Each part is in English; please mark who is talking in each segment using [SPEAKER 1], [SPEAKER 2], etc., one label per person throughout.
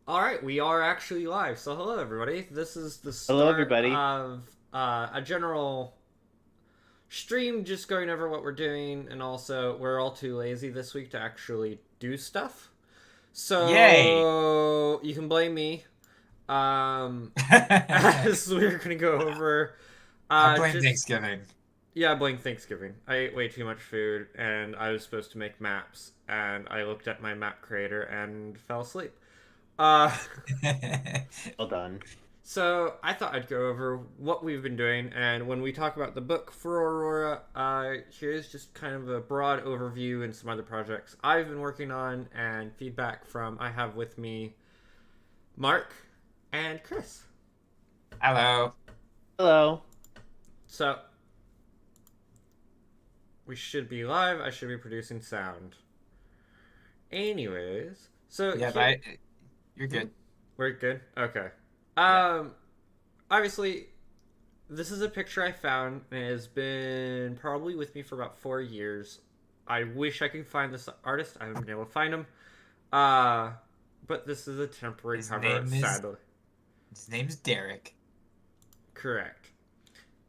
[SPEAKER 1] All right, we are actually live. So hello, everybody. This is the
[SPEAKER 2] Hello,
[SPEAKER 1] start
[SPEAKER 2] everybody.
[SPEAKER 1] of a general stream, just going over what we're doing, and also we're all too lazy this week to actually do stuff.
[SPEAKER 3] Yay!
[SPEAKER 1] So you can blame me.
[SPEAKER 3] I
[SPEAKER 1] As we're gonna go over,
[SPEAKER 3] blame
[SPEAKER 1] just
[SPEAKER 3] Thanksgiving.
[SPEAKER 1] yeah, blame Thanksgiving. I ate way too much food, and I was supposed to make maps, and I looked at my map creator and fell asleep. Uh.
[SPEAKER 2] Well done.
[SPEAKER 1] So I thought I'd go over what we've been doing, and when we talk about the book for Aurora, here's just kind of a broad overview and some other projects I've been working on, and feedback from I have with me Mark and Chris.
[SPEAKER 3] Hello.
[SPEAKER 2] Hello.
[SPEAKER 1] So we should be live. I should be producing sound. Anyways, so
[SPEAKER 3] Yeah,
[SPEAKER 1] here,
[SPEAKER 3] you're good.
[SPEAKER 1] we're good. Okay.
[SPEAKER 3] Yeah.
[SPEAKER 1] Obviously, this is a picture I found and it has been probably with me for about 4 years. I wish I could find this artist. I haven't been able to find him. Uh, but this is a temporary
[SPEAKER 3] His
[SPEAKER 1] cover,
[SPEAKER 3] name is
[SPEAKER 1] sadly.
[SPEAKER 3] his name's Derek.
[SPEAKER 1] Correct.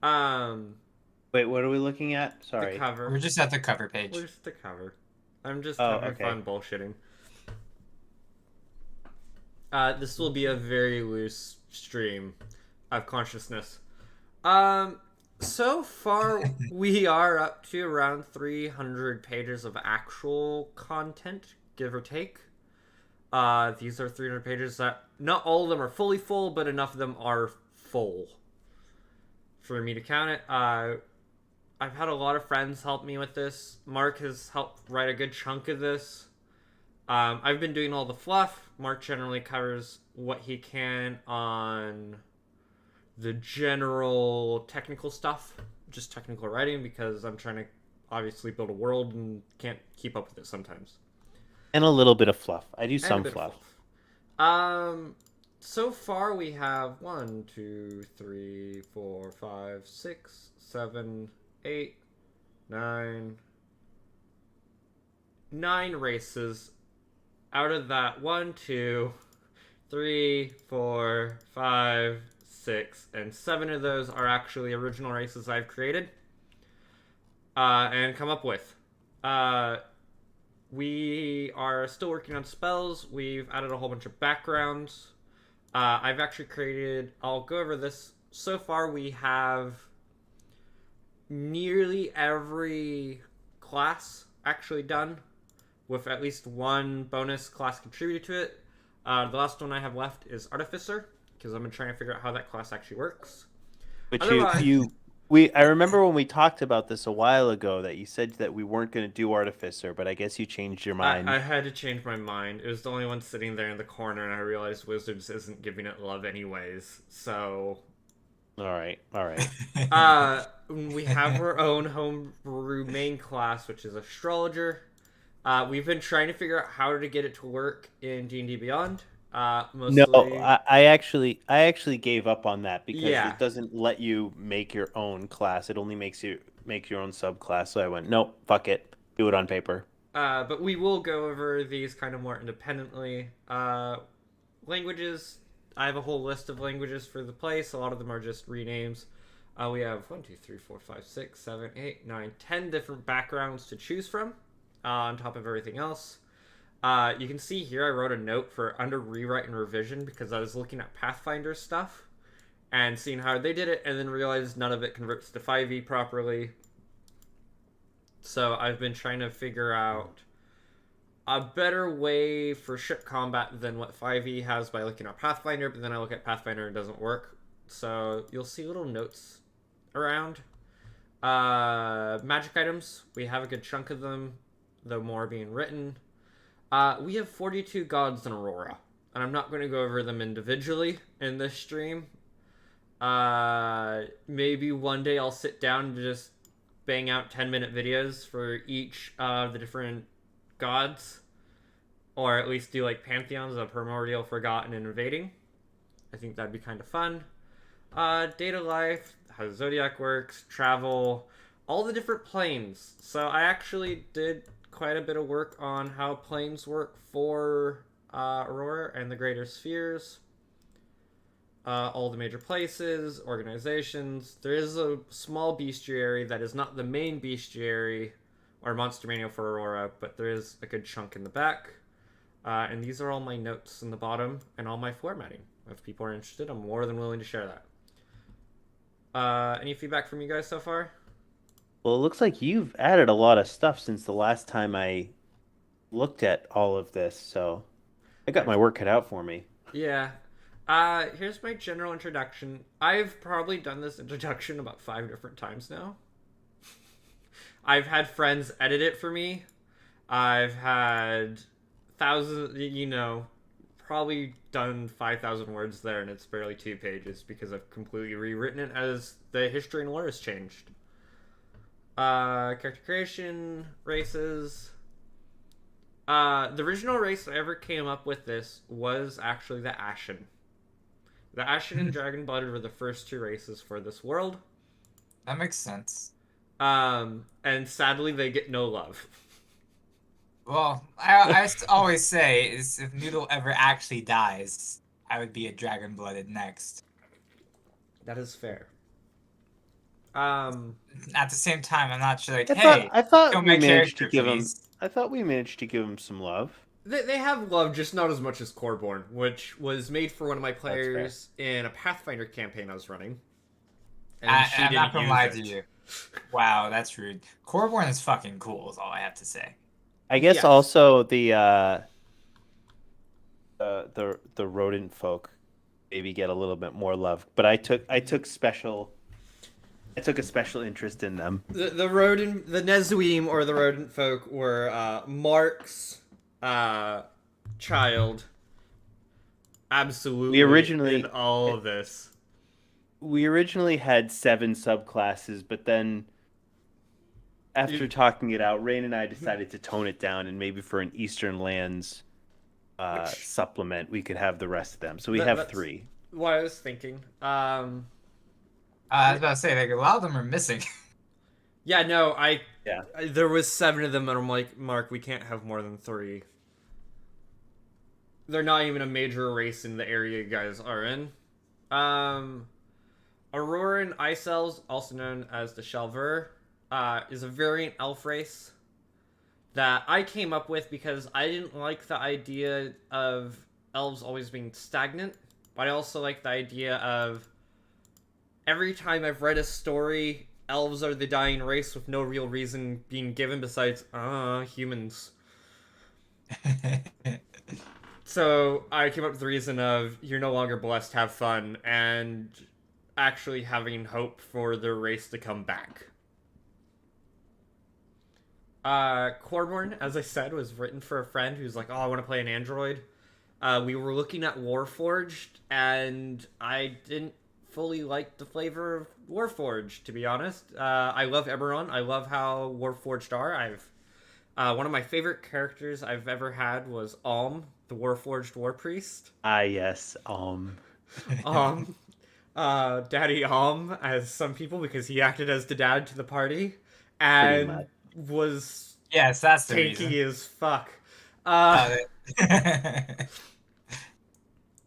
[SPEAKER 1] Um,
[SPEAKER 2] Wait, what are we looking at?
[SPEAKER 1] the
[SPEAKER 2] Sorry.
[SPEAKER 1] cover.
[SPEAKER 3] We're just at the cover page.
[SPEAKER 1] Where's the cover? I'm just
[SPEAKER 2] Oh,
[SPEAKER 1] having
[SPEAKER 2] okay.
[SPEAKER 1] fun bullshitting. This will be a very loose stream of consciousness. So far we are up to around 300 pages of actual content, give or take. These are 300 pages that not all of them are fully full, but enough of them are full for me to count it. I've had a lot of friends help me with this. Mark has helped write a good chunk of this. I've been doing all the fluff. Mark generally covers what he can on the general technical stuff, just technical writing, because I'm trying to obviously build a world and can't keep up with it sometimes.
[SPEAKER 2] And a little bit of fluff. I do
[SPEAKER 1] And a
[SPEAKER 2] some
[SPEAKER 1] bit of
[SPEAKER 2] fluff.
[SPEAKER 1] So far we have 1, 2, 3, 4, 5, 6, 7, 8, 9 races. Out of that, 1, 2, 3, 4, 5, 6, and 7 of those are actually original races I've created and come up with. We are still working on spells. We've added a whole bunch of backgrounds. I've actually created, I'll go over this. So far, we have nearly every class actually done, with at least one bonus class contributed to it. The last one I have left is Artificer, because I've been trying to figure out how that class actually works.
[SPEAKER 2] Which
[SPEAKER 1] Otherwise-
[SPEAKER 2] I remember when we talked about this a while ago that you said that we weren't going to do Artificer, but I guess you changed your mind.
[SPEAKER 1] I had to change my mind. It was the only one sitting there in the corner, and I realized Wizards isn't giving it love anyways. So,
[SPEAKER 2] All right. All right.
[SPEAKER 1] we have our own homebrew main class, which is Astrologer. We've been trying to figure out how to get it to work in D&D Beyond. Mostly...
[SPEAKER 2] No, I actually gave up on that because
[SPEAKER 1] Yeah.
[SPEAKER 2] it doesn't let you make your own class. It only makes you make your own subclass. So I went, nope, fuck it. Do it on paper.
[SPEAKER 1] But we will go over these kind of more independently. Languages, I have a whole list of languages for the place. A lot of them are just renames. We have 1, 2, 3, 4, 5, 6, 7, 8, 9, 10 different backgrounds to choose from on top of everything else. You can see here I wrote a note for under rewrite and revision because I was looking at Pathfinder stuff and seeing how they did it, and then realized none of it converts to 5e properly. So I've been trying to figure out a better way for ship combat than what 5e has by looking at Pathfinder, but then I look at Pathfinder and it doesn't work. So you'll see little notes around. Magic items, we have a good chunk of them, though more being written. We have 42 gods in Aurora, and I'm not going to go over them individually in this stream. Maybe one day I'll sit down and just bang out 10-minute videos for each of the different gods, or at least do like pantheons of Primordial, Forgotten, and Invading. I think that'd be kind of fun. Data life, how Zodiac works, travel, all the different planes. So I actually did quite a bit of work on how planes work for Aurora and the Greater Spheres. All the major places, organizations. There is a small bestiary that is not the main bestiary or monster manual for Aurora, but there is a good chunk in the back. And these are all my notes in the bottom and all my formatting. If people are interested, I'm more than willing to share that. Any feedback from you guys so far?
[SPEAKER 2] Well, it looks like you've added a lot of stuff since the last time I looked at all of this, so I got my work cut out for me.
[SPEAKER 1] Yeah. Here's my general introduction. I've probably done this introduction about 5 different times now. I've had friends edit it for me. I've had thousands, probably done 5,000 words there, and it's barely 2 pages because I've completely rewritten it as the history and lore has changed. Character creation, races. The original race that ever came up with this was actually the Ashen. The Ashen and Dragon Blooded were the first 2 races for this world.
[SPEAKER 3] That makes sense.
[SPEAKER 1] And sadly, they get no love.
[SPEAKER 3] Well, I always say is if Noodle ever actually dies, I would be a dragon blooded next.
[SPEAKER 1] That is fair.
[SPEAKER 3] At the same time, I'm not sure. Like,
[SPEAKER 2] I thought
[SPEAKER 3] kill
[SPEAKER 2] we
[SPEAKER 3] my
[SPEAKER 2] managed to
[SPEAKER 3] character,
[SPEAKER 2] give him.
[SPEAKER 3] please.
[SPEAKER 2] I thought we managed to give him some love.
[SPEAKER 1] They have love, just not as much as Corbourne, which was made for one of my players in a Pathfinder campaign I was running. And
[SPEAKER 3] I'm not gonna lie to
[SPEAKER 1] it.
[SPEAKER 3] you. Wow, that's rude. Corbourne is fucking cool, is all I have to say.
[SPEAKER 2] I guess
[SPEAKER 1] Yes.
[SPEAKER 2] also the rodent folk maybe get a little bit more love, but I took a special interest in them.
[SPEAKER 1] The rodent, the Nezuim or the rodent folk were Mark's child. Absolutely.
[SPEAKER 2] We originally-
[SPEAKER 1] in all of this.
[SPEAKER 2] We originally had 7 subclasses, but then after talking it out, Rain and I decided to tone it down, and maybe for an Eastern Lands supplement, we could have the rest of them. So we have
[SPEAKER 1] That's
[SPEAKER 2] 3.
[SPEAKER 1] What I was thinking.
[SPEAKER 3] I was about to say, like, a lot of them are missing.
[SPEAKER 1] Yeah, no,
[SPEAKER 2] Yeah.
[SPEAKER 1] there was 7 of them, and I'm like, Mark, we can't have more than 3. They're not even a major race in the area you guys are in. Auroran Ice Elves, also known as the Shelver, is a variant elf race that I came up with because I didn't like the idea of elves always being stagnant, but I also like the idea of every time I've read a story, elves are the dying race with no real reason being given besides, humans. So I came up with the reason of you're no longer blessed, have fun, and actually having hope for the race to come back. Corbourne, as I said, was written for a friend who's like, oh, I want to play an android. We were looking at Warforged, and I didn't fully like the flavor of Warforged, to be honest. I love Eberron. I love how Warforged are. One of my favorite characters I've ever had was Alm, the Warforged War Priest.
[SPEAKER 2] Ah, yes.
[SPEAKER 1] Daddy Alm, as some people, because he acted as the dad to the party, and was
[SPEAKER 3] Yes, that's the
[SPEAKER 1] tanky
[SPEAKER 3] reason.
[SPEAKER 1] as fuck.
[SPEAKER 3] Uh,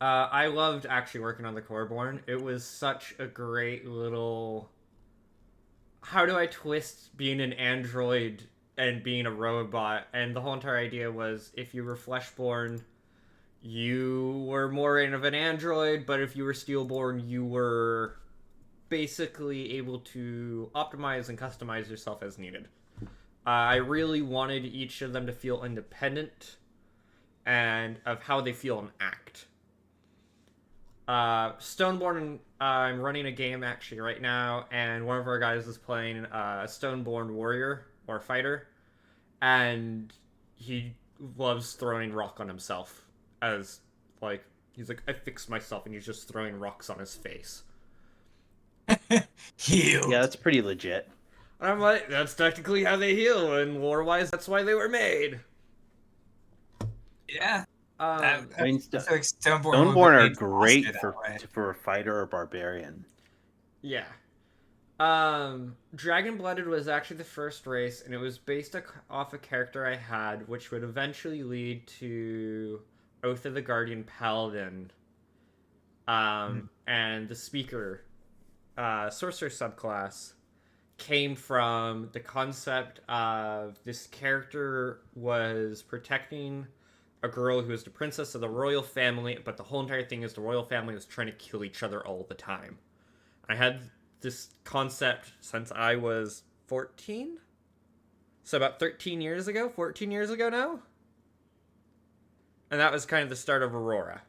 [SPEAKER 1] I loved actually working on the Corbourne. It was such a great little... How do I twist being an android and being a robot? And the whole entire idea was if you were Fleshborn, you were more of an android, but if you were Steelborn, you were basically able to optimize and customize yourself as needed. I really wanted each of them to feel independent and of how they feel and act. Stoneborne, I'm running a game actually right now, and one of our guys is playing a Stoneborne warrior or fighter, and he loves throwing rock on himself as, like, he's like, I fixed myself, and he's just throwing rocks on his face.
[SPEAKER 3] Heal.
[SPEAKER 2] Yeah, that's pretty legit.
[SPEAKER 1] And I'm like, that's technically how they heal, and lore-wise, that's why they were made.
[SPEAKER 3] Yeah.
[SPEAKER 2] I mean,
[SPEAKER 3] I feel like Stoneborne
[SPEAKER 2] Stoneborne are
[SPEAKER 3] would be
[SPEAKER 2] great
[SPEAKER 3] that way.
[SPEAKER 2] for a fighter or barbarian.
[SPEAKER 1] Yeah. Dragon Blooded was actually the first race, and it was based off a character I had, which would eventually lead to Oath of the Guardian Paladin, and the Speaker, Sorcerer subclass, came from the concept of this character was protecting a girl who was the princess of the royal family, but the whole entire thing is the royal family was trying to kill each other all the time. I had this concept since I was 14, so about 13 years ago, 14 years ago now. And that was kind of the start of Aurora.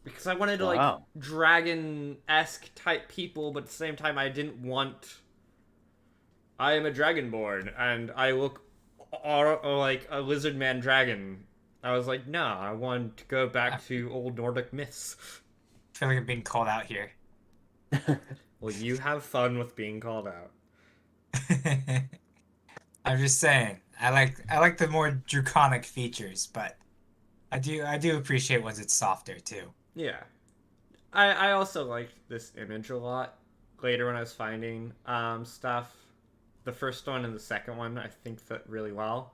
[SPEAKER 1] Because I wanted to, like, dragon-esque type people, but at the same time I didn't want... I am a dragonborn, and I look like a lizard man dragon. I was like, no, I want to go back to old Nordic myths.
[SPEAKER 3] I feel like I'm being called out here.
[SPEAKER 1] Well, you have fun with being called out.
[SPEAKER 3] I'm just saying. I like the more draconic features, but I do appreciate once it's softer too.
[SPEAKER 1] Yeah. I also liked this image a lot later when I was finding stuff. The first one and the second one I think fit really well.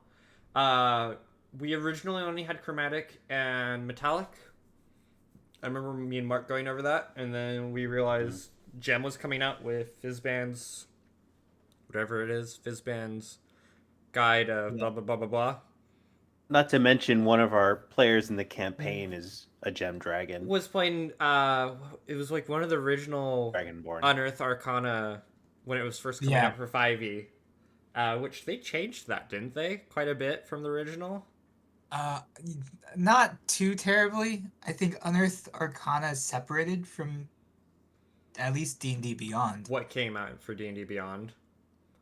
[SPEAKER 1] We originally only had chromatic and metallic. I remember me and Mark going over that, and then we realized Gem was coming out with Fizzband's, whatever it is, Fizzband's guide of blah blah blah blah blah.
[SPEAKER 2] Not to mention one of our players in the campaign is a gem dragon.
[SPEAKER 1] Was playing it was like one of the original
[SPEAKER 2] Dragonborn.
[SPEAKER 1] Unearthed Arcana when it was first coming out for 5e. Which they changed that, didn't they? Quite a bit from the original.
[SPEAKER 3] Not too terribly. I think Unearthed Arcana is separated from at least D&D Beyond.
[SPEAKER 1] What came out for D&D Beyond?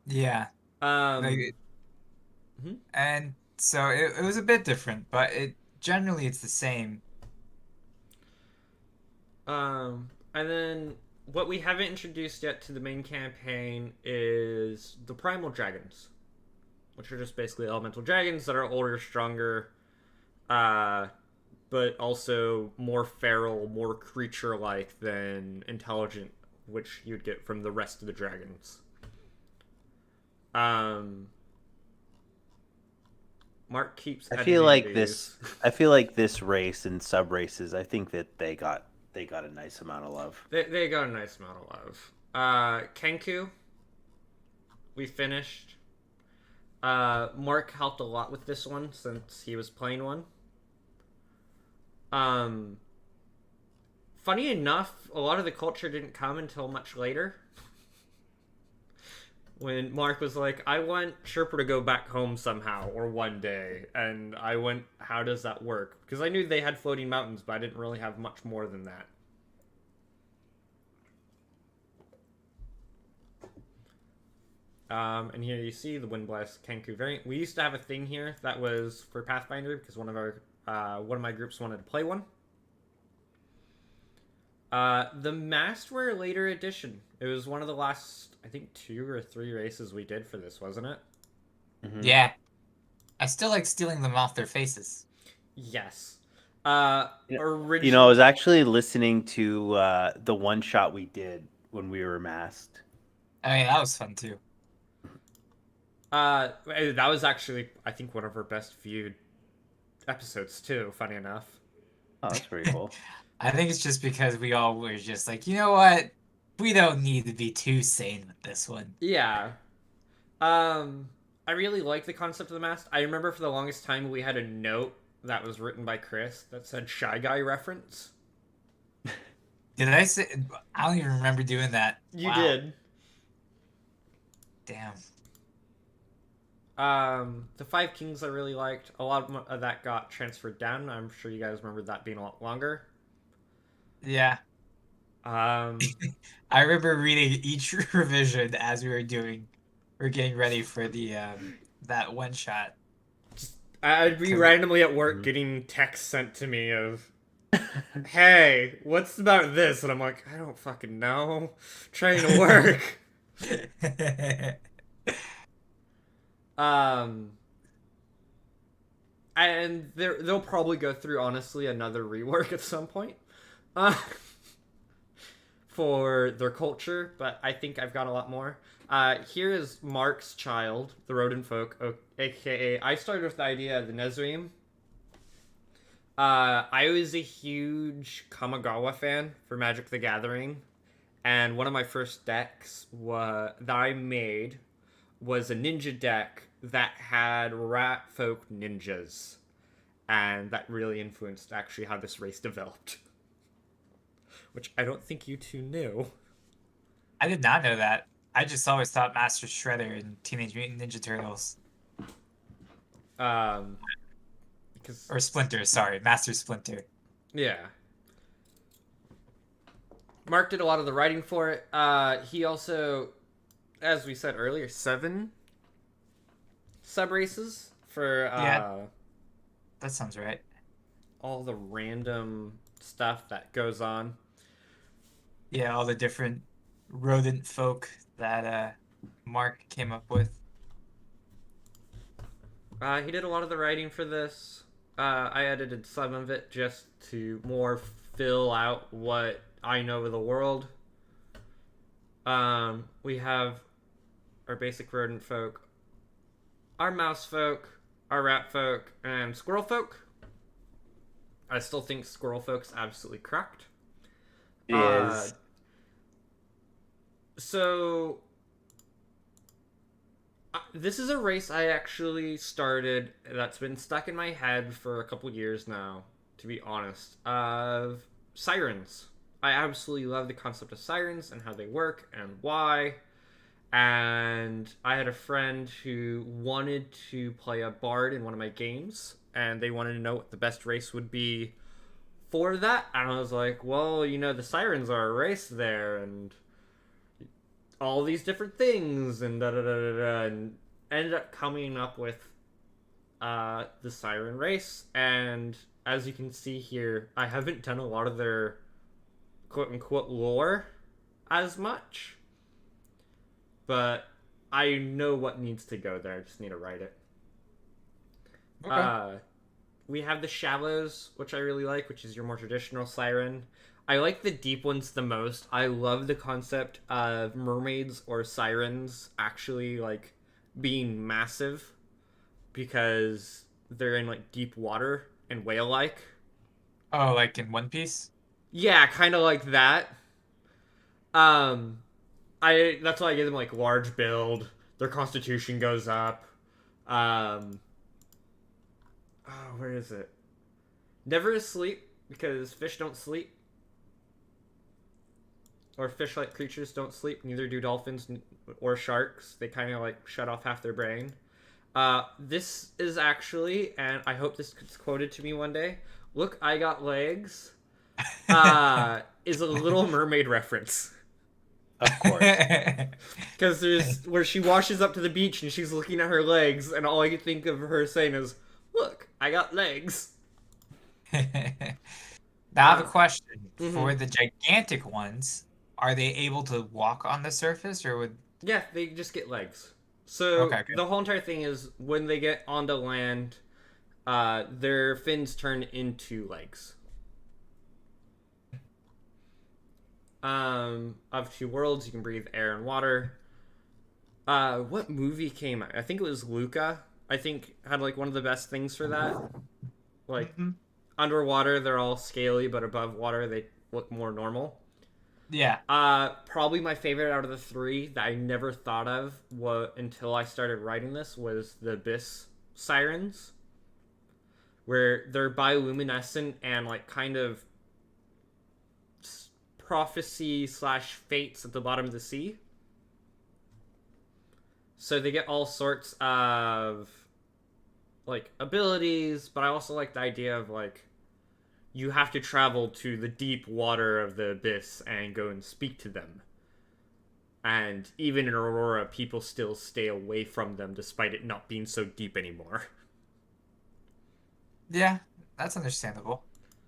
[SPEAKER 3] Yeah. And so it was a bit different, but generally it's the same.
[SPEAKER 1] And then what we haven't introduced yet to the main campaign is the Primal Dragons, which are just basically elemental dragons that are older, stronger, but also more feral, more creature-like than intelligent, which you'd get from the rest of the dragons. Mark keeps.
[SPEAKER 2] I feel like this race and sub races. I think that they got a nice amount of love.
[SPEAKER 1] They got a nice amount of love. Kenku, we finished. Mark helped a lot with this one since he was playing one. Funny enough, a lot of the culture didn't come until much later. When Mark was like, I want Sherpa to go back home somehow, or one day. And I went, how does that work? Because I knew they had floating mountains, but I didn't really have much more than that. And here you see the Windblast Kenku variant. We used to have a thing here that was for Pathfinder, because one of my groups wanted to play one. The Masked were a later edition. It was one of the last, I think, 2 or 3 races we did for this, wasn't it?
[SPEAKER 3] Mm-hmm. Yeah. I still like stealing them off their faces.
[SPEAKER 1] Yes.
[SPEAKER 2] You know, I was actually listening to the one shot we did when we were masked.
[SPEAKER 3] I mean, that was fun too.
[SPEAKER 1] That was actually, I think, one of our best viewed episodes too, funny enough.
[SPEAKER 2] Oh, that's pretty cool.
[SPEAKER 3] I think it's just because we all were just like, you know what? We don't need to be too sane with this one.
[SPEAKER 1] Yeah. I really like the concept of the mask. I remember for the longest time we had a note that was written by Chris that said Shy Guy reference.
[SPEAKER 3] Did I say? I don't even remember doing that.
[SPEAKER 1] You did.
[SPEAKER 3] Damn.
[SPEAKER 1] The Five Kings I really liked. A lot of that got transferred down. I'm sure you guys remember that being a lot longer.
[SPEAKER 3] Yeah. I remember reading each revision as we were getting ready for the that one shot.
[SPEAKER 1] I'd be randomly at work getting texts sent to me of, hey, what's about this? And I'm like, I don't fucking know. Trying to work. And they'll probably go through, honestly, another rework at some point. for their culture, but I think I've got a lot more. Here is Mark's child, the rodent folk, aka I started with the idea of the Nezrim. I was a huge Kamigawa fan for Magic the Gathering, and one of my first decks that I made was a ninja deck that had rat folk ninjas, and that really influenced actually how this race developed. Which I don't think you two knew.
[SPEAKER 3] I did not know that. I just always thought Master Shredder and Teenage Mutant Ninja Turtles. Or Splinter, sorry. Master Splinter.
[SPEAKER 1] Yeah. Mark did a lot of the writing for it. He also, as we said earlier, 7 sub-races for
[SPEAKER 3] yeah, that sounds right.
[SPEAKER 1] All the random stuff that goes on.
[SPEAKER 3] Yeah, all the different rodent folk that Mark came up with.
[SPEAKER 1] He did a lot of the writing for this. I edited some of it just to more fill out what I know of the world. We have our basic rodent folk, our mouse folk, our rat folk, and squirrel folk. I still think squirrel folk's absolutely cracked.
[SPEAKER 2] Is
[SPEAKER 1] So this is a race I actually started that's been stuck in my head for a couple years now, to be honest, of Sirens. I absolutely love the concept of Sirens and how they work and why. And I had a friend who wanted to play a bard in one of my games, and they wanted to know what the best race would be for that. And I was like, well, you know, the Sirens are a race there, and all these different things, and da-da-da-da-da, and ended up coming up with the Siren race. And as you can see here, I haven't done a lot of their quote-unquote lore as much, but I know what needs to go there. I just need to write it.
[SPEAKER 3] Okay.
[SPEAKER 1] We have the Shallows, which I really like, which is your more traditional Siren. I like the deep ones the most. I love the concept of mermaids or sirens actually like being massive because they're in like deep water and whale-like.
[SPEAKER 3] Oh, like in One Piece?
[SPEAKER 1] Yeah, kind of like that. That's why I give them like large build. Their constitution goes up. Where is it? Never asleep because fish don't sleep. Or fish-like creatures don't sleep. Neither do dolphins or sharks. They kind of like shut off half their brain. This is actually, and I hope this gets quoted to me one day. Look, I got legs. Is a Little Mermaid reference.
[SPEAKER 2] of course.
[SPEAKER 1] Because there's where she washes up to the beach and she's looking at her legs, and all I can think of her saying is, "Look, I got legs."
[SPEAKER 3] Now I have a question. For the gigantic ones, are they able to walk on the surface, or would...
[SPEAKER 1] Yeah, they just get legs. So
[SPEAKER 3] Okay, good.
[SPEAKER 1] the whole entire thing is when they get onto land, their fins turn into legs. Of 2 worlds, you can breathe air and water. What movie came out? I think it was Luca. I think had like one of the best things for that. Like underwater, they're all scaly, but above water, they look more normal.
[SPEAKER 3] Yeah.
[SPEAKER 1] Probably my favorite out of the 3 that I never thought of until I started writing this was the Abyss Sirens, where they're bioluminescent and like kind of prophecy / fates at the bottom of the sea. So they get all sorts of like abilities, but I also like the idea of like you have to travel to the deep water of the abyss and go and speak to them. And even in Aurora, people still stay away from them despite it not being so deep anymore.
[SPEAKER 3] Yeah, that's understandable.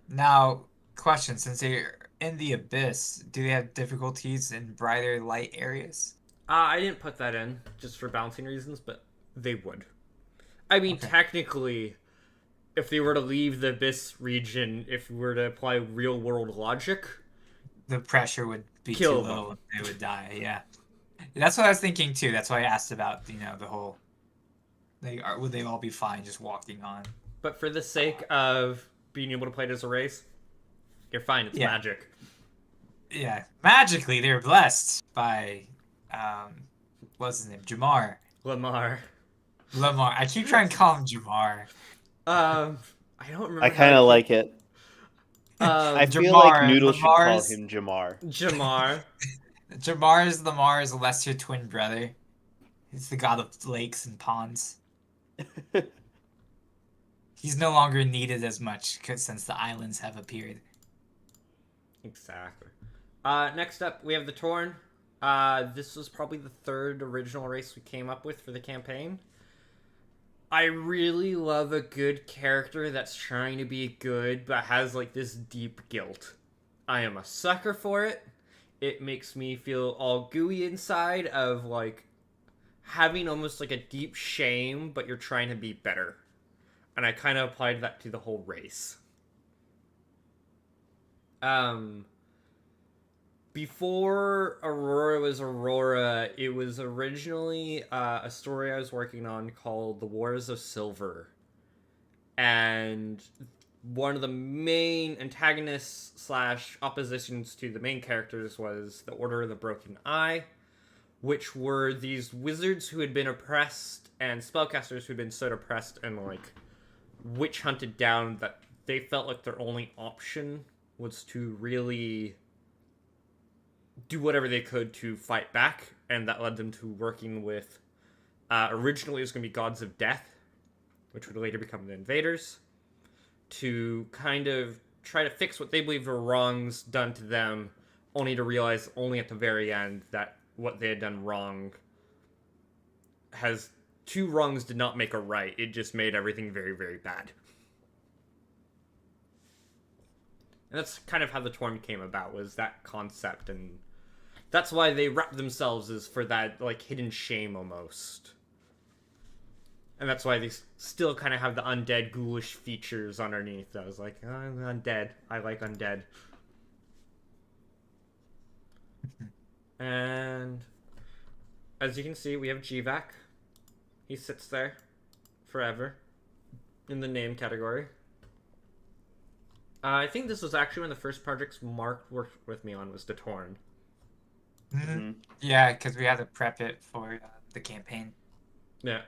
[SPEAKER 3] Now, question, since they're in the abyss, do they have difficulties in brighter light areas?
[SPEAKER 1] I didn't put that in just for balancing reasons, but they would. I mean, technically, if they were to leave the abyss region, if we were to apply real world logic,
[SPEAKER 3] the pressure would be
[SPEAKER 1] Kill
[SPEAKER 3] too
[SPEAKER 1] them.
[SPEAKER 3] low and they would die. Yeah, that's what I was thinking too. That's why I asked about the whole would they all be fine just walking on?
[SPEAKER 1] But for the sake of being able to play it as a race, you're fine. It's
[SPEAKER 3] Yeah.
[SPEAKER 1] magic.
[SPEAKER 3] Yeah, magically they're blessed by what's his name?
[SPEAKER 1] Lamar.
[SPEAKER 3] Lamar. I keep trying to call him Jamar.
[SPEAKER 1] I don't remember.
[SPEAKER 2] I kind of like it. I feel like
[SPEAKER 3] Jamar,
[SPEAKER 2] Noodle should call
[SPEAKER 3] Lamar's-
[SPEAKER 2] him Jamar.
[SPEAKER 1] Jamar.
[SPEAKER 3] Jamar's Lamar's lesser twin brother. He's the god of lakes and ponds. He's no longer needed as much since the islands have appeared.
[SPEAKER 1] Exactly. Next up, we have the Torn. This was probably the third original race we came up with for the campaign. I really love a good character that's trying to be good, but has, like, this deep guilt. I am a sucker for it. It makes me feel all gooey inside of, like, having almost, like, a deep shame, but you're trying to be better. And I kind of applied that to the whole race. Before Aurora was Aurora, it was originally a story I was working on called The Wars of Silver. And one of the main antagonists / oppositions to the main characters was the Order of the Broken Eye, which were these wizards who had been oppressed and spellcasters who had been so depressed and, like, witch hunted down that they felt like their only option was to really do whatever they could to fight back, and that led them to working with originally it was going to be gods of death, which would later become the invaders, to kind of try to fix what they believed were wrongs done to them, only to realize only at the very end that what they had done wrong has two wrongs did not make a right. It just made everything very, very bad. And that's kind of how the Torn came about, was that concept, and that's why they wrap themselves as for that, like, hidden shame almost. And that's why they still kind of have the undead ghoulish features underneath. I was like, oh, I'm undead. I like undead. And as you can see, we have GVAC. He sits there forever in the name category. I think this was actually one of the first projects Mark worked with me on was the Torn.
[SPEAKER 3] Mm-hmm. Yeah, because we had to prep it for the campaign.
[SPEAKER 1] Yeah.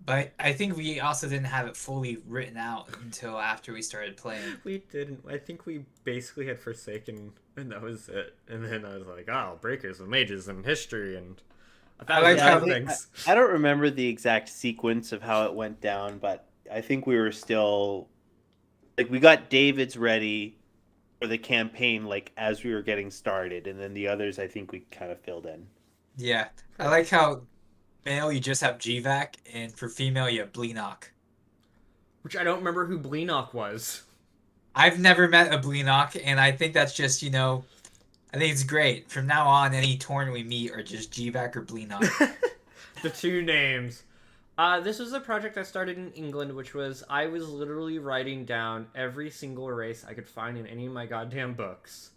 [SPEAKER 3] But I think we also didn't have it fully written out until after we started playing.
[SPEAKER 1] We didn't. I think we basically had Forsaken, and that was it. And then I was like, oh, Breakers and Mages and History and a thousand other things.
[SPEAKER 2] I don't remember the exact sequence of how it went down, but I think we were still... Like, we got David's ready for the campaign, like, as we were getting started, and then the others, I think we kind of filled in.
[SPEAKER 3] Yeah. I like how male, you just have GVAC, and for female, you have Bleenoc.
[SPEAKER 1] Which I don't remember who Bleenoc was.
[SPEAKER 3] I've never met a Bleenoc, and I think that's just, I think it's great. From now on, any Torn we meet are just GVAC or Bleenoc.
[SPEAKER 1] The two names. This was a project I started in England, which was I was literally writing down every single race I could find in any of my goddamn books.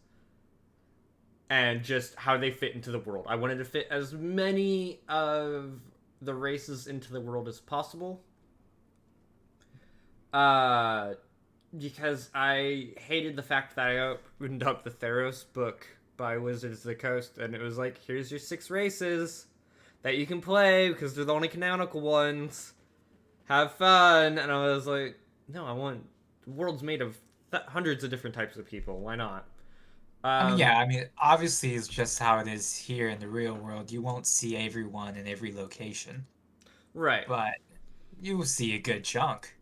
[SPEAKER 1] And just how they fit into the world. I wanted to fit as many of the races into the world as possible. Because I hated the fact that I opened up the Theros book by Wizards of the Coast, and it was like, here's your 6 races that you can play, because they're the only canonical ones. Have fun! And I was like, no, the world's made of hundreds of different types of people. Why not?
[SPEAKER 3] Obviously it's just how it is here in the real world. You won't see everyone in every location.
[SPEAKER 1] Right.
[SPEAKER 3] But you will see a good chunk.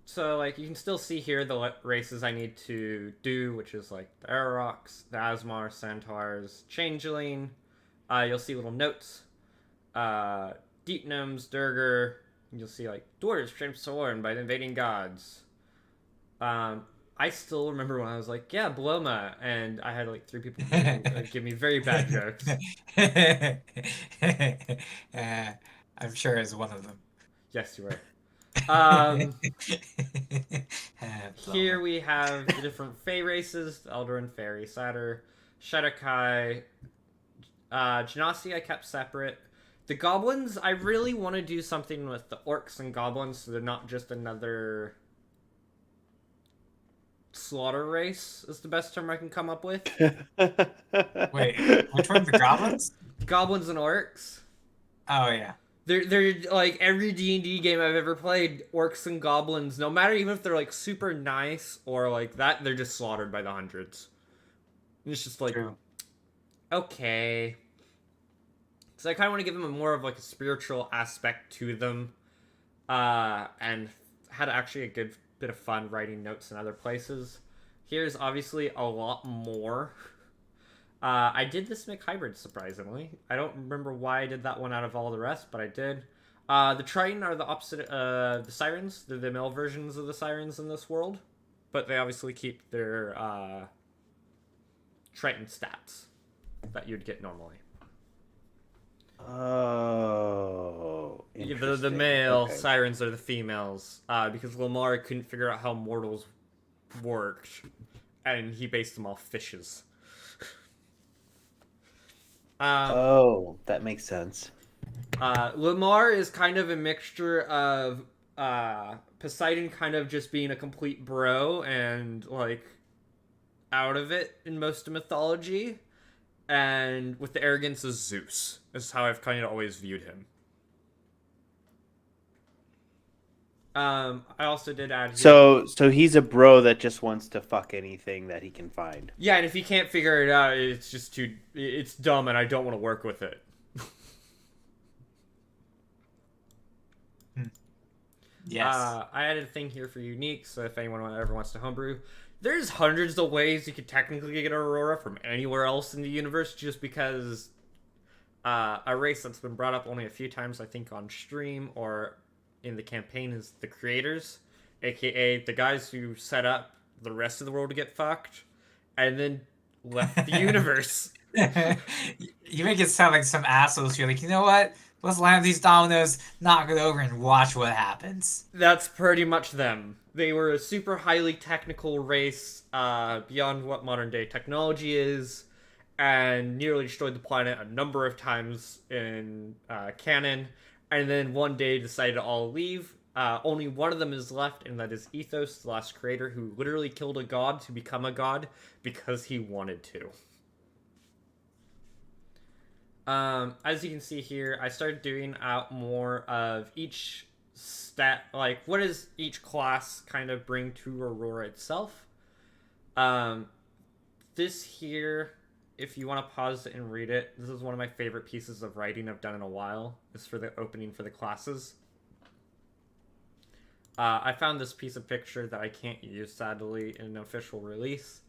[SPEAKER 1] So, like, you can still see here the races I need to do, which is, like, the Aurochs, the Asmar, Centaurs, Changeling. You'll see little notes. Deep Gnomes, Durgar. You'll see, like, Dwarves transformed by the invading gods. I still remember when I was like, yeah, Bloma, and I had, like, 3 people give me very bad jokes.
[SPEAKER 3] I'm sure it's one of them.
[SPEAKER 1] Yes, you were. Um, here
[SPEAKER 3] Blow.
[SPEAKER 1] we have the different Fey races: the Eldarin, Fairy, Satyr, Shadowkai, Genasi. I kept separate. The goblins, I really want to do something with the orcs and goblins, so they're not just another slaughter race. Is the best term I can come up with.
[SPEAKER 3] Wait, which one's the goblins?
[SPEAKER 1] Goblins and orcs.
[SPEAKER 3] Oh yeah.
[SPEAKER 1] They're like every D&D game I've ever played, orcs and goblins, no matter even if they're like super nice or like that, they're just slaughtered by the hundreds. And it's just like,
[SPEAKER 3] True.
[SPEAKER 1] okay. So I kind of want to give them a more of like a spiritual aspect to them, and had actually a good bit of fun writing notes in other places. Here's obviously a lot more. I did the Smic hybrid, surprisingly. I don't remember why I did that one out of all the rest, but I did. The Triton are the opposite, the Sirens. They're the male versions of the Sirens in this world. But they obviously keep their Triton stats that you'd get normally.
[SPEAKER 2] Oh,
[SPEAKER 1] Yeah, the
[SPEAKER 2] interesting.
[SPEAKER 1] male
[SPEAKER 2] Okay.
[SPEAKER 1] Sirens are the females, because Lamar couldn't figure out how mortals worked, and he based them off fishes.
[SPEAKER 2] Oh, that makes sense.
[SPEAKER 1] Lamar is kind of a mixture of Poseidon kind of just being a complete bro and like out of it in most of mythology, and with the arrogance of Zeus. Is how I've kind of always viewed him. I also did add here.
[SPEAKER 2] So he's a bro that just wants to fuck anything that he can find.
[SPEAKER 1] Yeah, and if he can't figure it out, it's just too... It's dumb, and I don't want to work with it.
[SPEAKER 3] Yes.
[SPEAKER 1] I added a thing here for unique, so if anyone ever wants to homebrew. There's hundreds of ways you could technically get Aurora from anywhere else in the universe, just because a race that's been brought up only a few times, I think, on stream or in the campaign is the creators, aka the guys who set up the rest of the world to get fucked, and then left the universe.
[SPEAKER 3] You make it sound like some assholes. You're like, you know what? Let's land these dominoes, knock it over, and watch what happens.
[SPEAKER 1] That's pretty much them. They were a super highly technical race, beyond what modern day technology is, and nearly destroyed the planet a number of times in canon, and then one day decided to all leave. Only one of them is left, and that is Ethos, the last creator, who literally killed a god to become a god because he wanted to. As you can see here, I started doing out more of each stat, like what does each class kind of bring to Aurora itself. This here, if you want to pause it and read it, this is one of my favorite pieces of writing I've done in a while. It's for the opening for the classes. I found this piece of picture that I can't use, sadly, in an official release.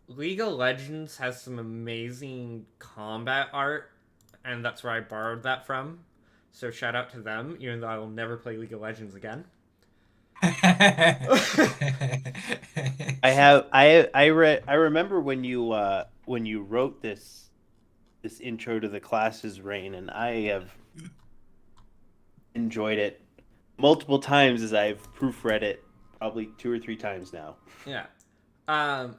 [SPEAKER 1] League of Legends has some amazing combat art, and that's where I borrowed that from. So shout out to them, even though I will never play League of Legends again.
[SPEAKER 2] I remember when you wrote this intro to the classes, Rain, and I have enjoyed it multiple times as I've proofread it probably 2 or 3 times now.
[SPEAKER 1] Yeah.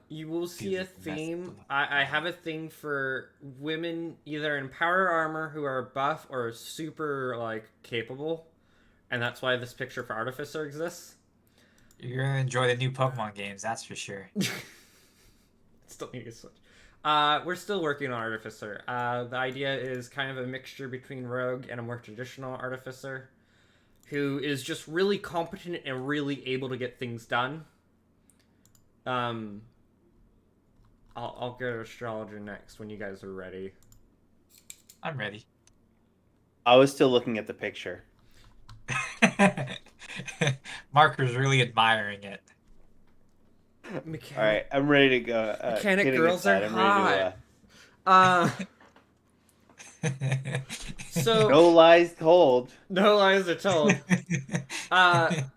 [SPEAKER 1] You will see a theme. I have a thing for women either in power armor who are buff or super, like, capable. And that's why this picture for Artificer exists.
[SPEAKER 3] You're gonna enjoy the new Pokemon games, that's for sure.
[SPEAKER 1] Still need to switch. We're still working on Artificer. The idea is kind of a mixture between Rogue and a more traditional Artificer, who is just really competent and really able to get things done. I'll go to Astrologer next when you guys are ready.
[SPEAKER 3] I'm ready.
[SPEAKER 2] I was still looking at the picture.
[SPEAKER 3] Marker's really admiring it.
[SPEAKER 1] Mechanic,
[SPEAKER 2] All right, I'm ready to go.
[SPEAKER 1] Mechanic
[SPEAKER 2] kidding
[SPEAKER 1] girls
[SPEAKER 2] aside,
[SPEAKER 1] are
[SPEAKER 2] I'm ready
[SPEAKER 1] hot. So
[SPEAKER 2] no lies told.
[SPEAKER 1] no lies are told.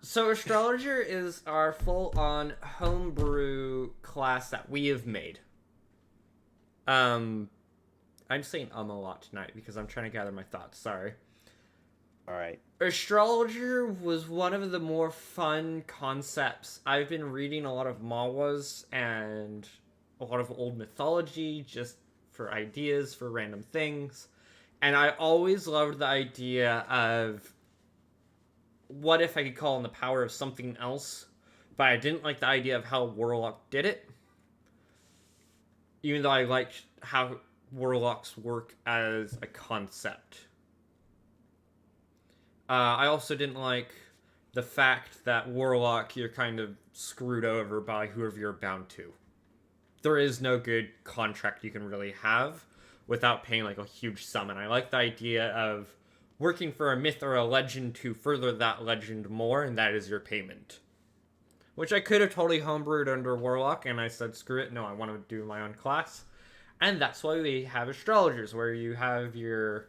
[SPEAKER 1] So Astrologer is our full-on homebrew class that we have made. I'm saying a lot tonight because I'm trying to gather my thoughts. Sorry.
[SPEAKER 2] All right.
[SPEAKER 1] Astrologer was one of the more fun concepts. I've been reading a lot of manhwas and a lot of old mythology just for ideas for random things. And I always loved the idea of what if I could call on the power of something else, but I didn't like the idea of how Warlock did it. Even though I liked how Warlocks work as a concept. I also didn't like the fact that Warlock, you're kind of screwed over by whoever you're bound to. There is no good contract you can really have without paying like a huge sum. And I like the idea of working for a myth or a legend to further that legend more, and that is your payment. Which I could have totally homebrewed under Warlock, and I said, screw it, no, I want to do my own class. And that's why we have Astrologers, where you have your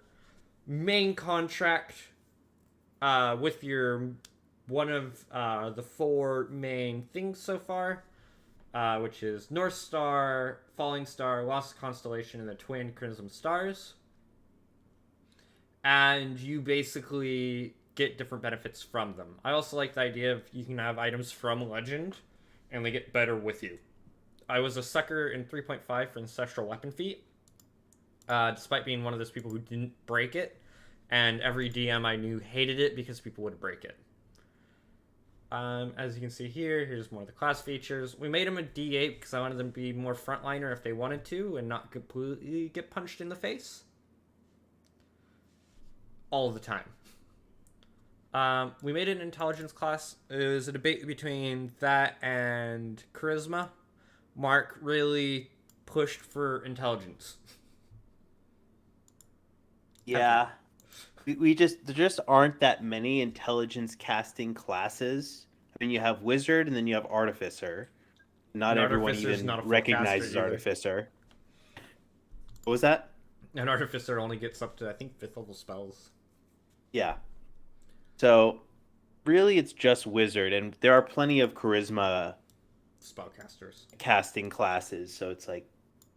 [SPEAKER 1] main contract with your one of the 4 main things so far, which is North Star, Falling Star, Lost Constellation, and the Twin Crimson Stars. And you basically get different benefits from them. I also like the idea of you can have items from Legend, and they get better with you. I was a sucker in 3.5 for Ancestral Weapon Feat, despite being one of those people who didn't break it. And every DM I knew hated it because people would break it. As you can see here, here's more of the class features. We made them a D8 because I wanted them to be more frontliner if they wanted to and not completely get punched in the face. All the time. We made an intelligence class. It was a debate between that and charisma. Mark really pushed for intelligence.
[SPEAKER 2] Yeah. There just aren't that many intelligence casting classes. I mean, you have wizard and then you have artificer. Not everyone even recognizes artificer. What was that?
[SPEAKER 1] An artificer only gets up to, I think, 5th level spells.
[SPEAKER 2] Yeah. So, really, it's just wizard, and there are plenty of charisma
[SPEAKER 1] spellcasters
[SPEAKER 2] casting classes. So it's like,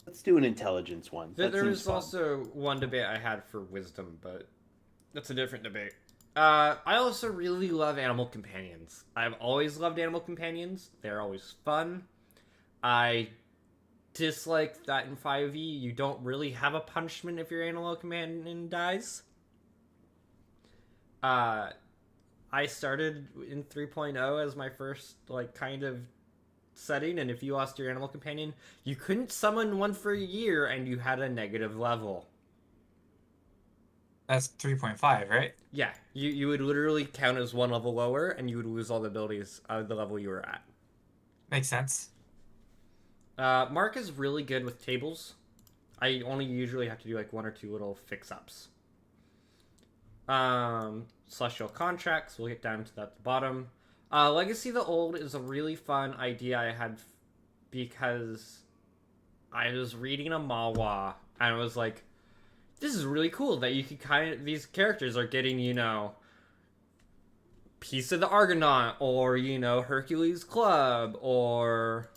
[SPEAKER 2] let's do an intelligence one.
[SPEAKER 1] There was also one debate I had for wisdom, but that's a different debate. I also really love animal companions. I've always loved animal companions. They're always fun. I dislike that in 5e you don't really have a punishment if your animal companion dies. I started in 3.0 as my first kind of setting, and if you lost your animal companion, you couldn't summon one for a year and you had a negative level.
[SPEAKER 3] That's 3.5, right?
[SPEAKER 1] Yeah, you would literally count as one level lower, and you would lose all the abilities of the level you were at.
[SPEAKER 3] Makes sense.
[SPEAKER 1] Mark is really good with tables. I only usually have to do 1 or 2 little fix-ups. Celestial Contracts, we'll get down to that at the bottom. Legacy the Old is a really fun idea I had because I was reading a manhwa, and I was like, this is really cool that you could these characters are getting, Piece of the Argonaut, or, Hercules Club, or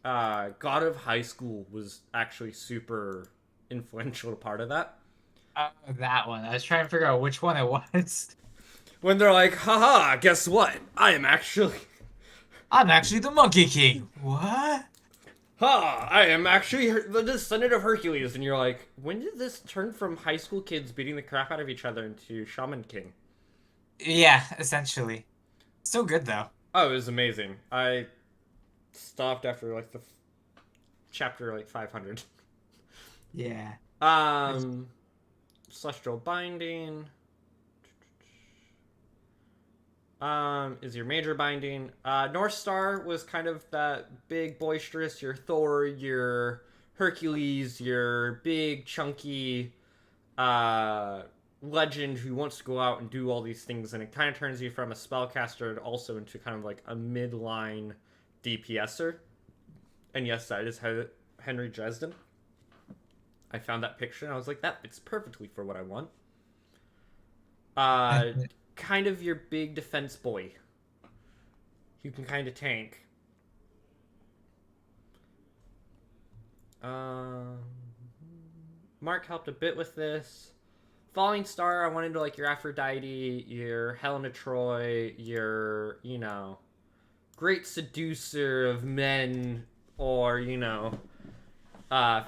[SPEAKER 1] God of High School was actually super influential part of that.
[SPEAKER 3] That one. I was trying to figure out which one it was.
[SPEAKER 1] When they're like, haha, guess what? I'm actually
[SPEAKER 3] the Monkey King. What?
[SPEAKER 1] I am actually the descendant of Hercules. And you're like, when did this turn from high school kids beating the crap out of each other into Shaman King?
[SPEAKER 3] Yeah, essentially. Still good, though.
[SPEAKER 1] Oh, it was amazing. I stopped after, the chapter, 500.
[SPEAKER 3] Yeah.
[SPEAKER 1] Celestial Binding. Is your major binding. North Star was kind of that big, boisterous, your Thor, your Hercules, your big, chunky legend who wants to go out and do all these things, and it kind of turns you from a spellcaster also into kind of a midline DPSer. And yes, that is Henry Dresden. I found that picture and I was like, that fits perfectly for what I want. Kind of your big defense boy. You can kind of tank. Mark helped a bit with this. Falling Star, I wanted to like your Aphrodite, your Helena Troy, your, great seducer of men, or, uh,